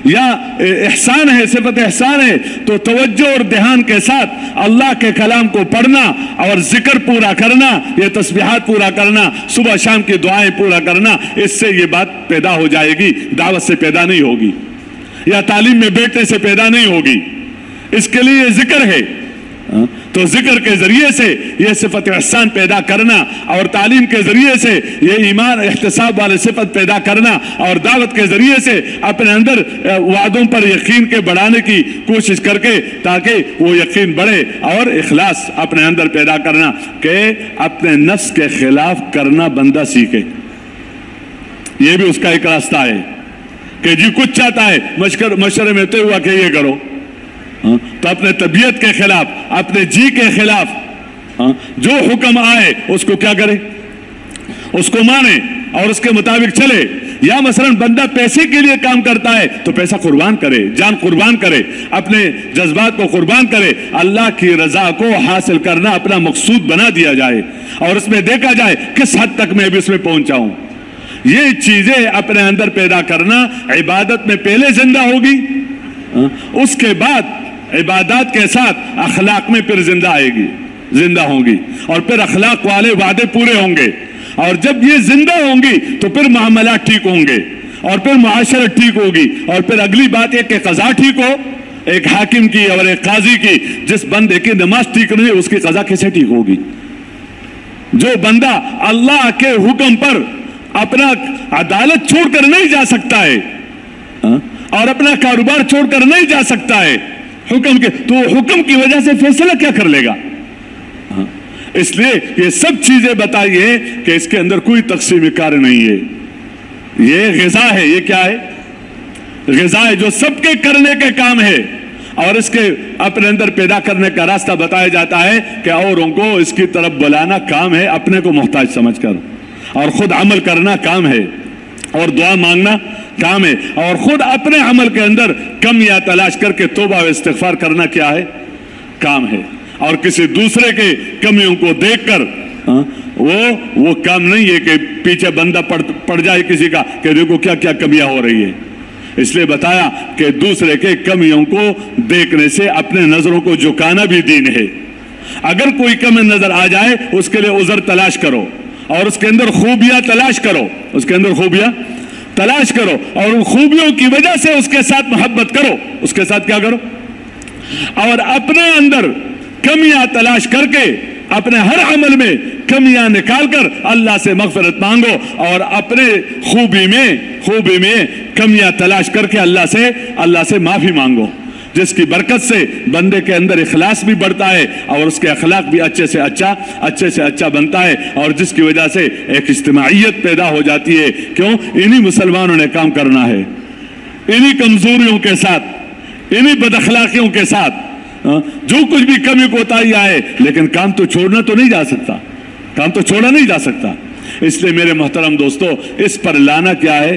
یا احسان ہے, صفت احسان ہے تو توجہ اور دھیان کے ساتھ اللہ کے کلام کو پڑھنا اور ذکر پورا کرنا, یہ تسبیحات پورا کرنا, صبح شام کی دعائیں پورا کرنا. اس سے یہ بات پیدا ہو جائے گی, دعوت سے پیدا نہیں ہوگی یا تعلیم میں بیٹھنے سے پیدا نہیں ہوگی. اس کے لیے یہ ذکر ہے. تو ذکر کے ذریعے سے یہ صفت احسان پیدا کرنا اور تعلیم کے ذریعے سے یہ ایمان احتساب والے صفت پیدا کرنا اور دعوت کے ذریعے سے اپنے اندر وعدوں پر یقین کے بڑھانے کی کوشش کر کے تاکہ وہ یقین بڑھے اور اخلاص اپنے اندر پیدا کرنا کہ اپنے نفس کے خلاف کرنا بندہ سیکھے. یہ بھی اس کا ایک راستہ ہے کہ جی کچھ چاہتا ہے مشورے میں طے ہوا کہ یہ کرو تو اپنے طبیعت کے خلاف, اپنے جی کے خلاف جو حکم آئے اس کو کیا کرے, اس کو مانے اور اس کے مطابق چلے. یا مثلا بندہ پیسے کے لیے کام کرتا ہے تو پیسہ قربان کرے, جان قربان کرے, اپنے جذبات کو قربان کرے. اللہ کی رضا کو حاصل کرنا اپنا مقصود بنا دیا جائے اور اس میں دیکھا جائے کس حد تک میں بھی اس میں پہنچا ہوں. یہ چیزیں اپنے اندر پیدا کرنا عبادت میں پہلے زندہ ہوگی, اس کے بعد عبادات کے ساتھ اخلاق میں پھر زندہ ہوں گی اور پھر اخلاق والے وعدے پورے ہوں گے. اور جب یہ زندہ ہوں گی تو پھر معاملات ٹھیک ہوں گے اور پھر معاشرت ٹھیک ہوگی اور پھر اگلی بات ہے کہ قضا ٹھیک ہو. ایک حاکم کی اور ایک قاضی کی, جس بندے کی نماز ٹھیک نہیں اس کی قضا کیسے ٹھیک ہوگی؟ جو بندہ اللہ کے حکم پر اپنا عدالت چھوڑ کر نہیں جا سکتا ہے اور اپنا کاروبار چھوڑ کر نہیں جا سکتا ہے حکم کے, تو حکم کی وجہ سے فیصلہ کیا کر لے گا؟ اس لیے یہ سب چیزیں بتائیے کہ اس کے اندر کوئی تقسیم کار نہیں ہے. یہ غذا ہے. یہ کیا ہے؟ غذا ہے جو سب کے کرنے کے کام ہے اور اس کے اپنے اندر پیدا کرنے کا راستہ بتایا جاتا ہے کہ اوروں کو اس کی طرف بلانا کام ہے, اپنے کو محتاج سمجھ کر, اور خود عمل کرنا کام ہے اور دعا مانگنا کام ہے, اور خود اپنے عمل کے اندر کمیاں تلاش کر کے توبہ و استغفار کرنا کیا ہے؟ کام ہے. اور کسی دوسرے کے کمیوں کو دیکھ کر وہ کام نہیں ہے کہ پیچھے بندہ پڑ جائے کسی کا کہ دیکھو کیا کیا کمیاں ہو رہی ہے. اس لیے بتایا کہ دوسرے کے کمیوں کو دیکھنے سے اپنے نظروں کو جھکانا بھی دین ہے. اگر کوئی کمی نظر آ جائے اس کے لیے عذر تلاش کرو اور اس کے اندر خوبیاں تلاش کرو, اس کے اندر خوبیاں تلاش کرو اور ان خوبیوں کی وجہ سے اس کے ساتھ محبت کرو. اس کے ساتھ کیا کرو؟ اور اپنے اندر کمیاں تلاش کر کے اپنے ہر عمل میں کمیاں نکال کر اللہ سے مغفرت مانگو اور اپنے خوبی میں کمیاں تلاش کر کے اللہ سے معافی مانگو, جس کی برکت سے بندے کے اندر اخلاص بھی بڑھتا ہے اور اس کے اخلاق بھی اچھے سے اچھا بنتا ہے اور جس کی وجہ سے ایک اجتماعیت پیدا ہو جاتی ہے. کیوں؟ انہی مسلمانوں نے کام کرنا ہے, انہی کمزوریوں کے ساتھ, انہی بد اخلاقیوں کے ساتھ, جو کچھ بھی کمی کوتاہی آئے, لیکن کام تو چھوڑنا تو نہیں جا سکتا, کام تو چھوڑا نہیں جا سکتا. اس لیے میرے محترم دوستو اس پر لانا کیا ہے؟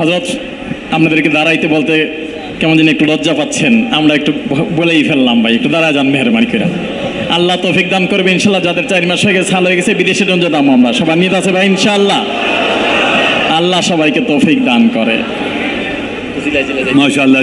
হযরত আপনাদেরকে দাঁড়াইতে বলতে কেমন যেন একটু লজ্জা পাচ্ছেন, আমরা একটু বলেই ফেললাম ভাই, একটু দাঁড়ায় যান মেহরবানি করে। আল্লাহ তৌফিক দান করবে ইনশাআল্লাহ। যাদের 4 মাস হয়ে গেছে, সাল হয়ে গেছে, বিদেশে জন্য দাম আমরা সবার নিয়ত আছে ভাই ইনশাআল্লাহ। আল্লাহ সবাইকে তৌফিক দান করে। মাশাআল্লাহ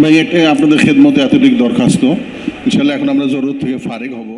ভাই, এটা আপনাদের খেদমতে এতটুকু দরখাস্ত। ইনশাআল্লাহ এখন আমরা জরুরত থেকে ফারিগ হব।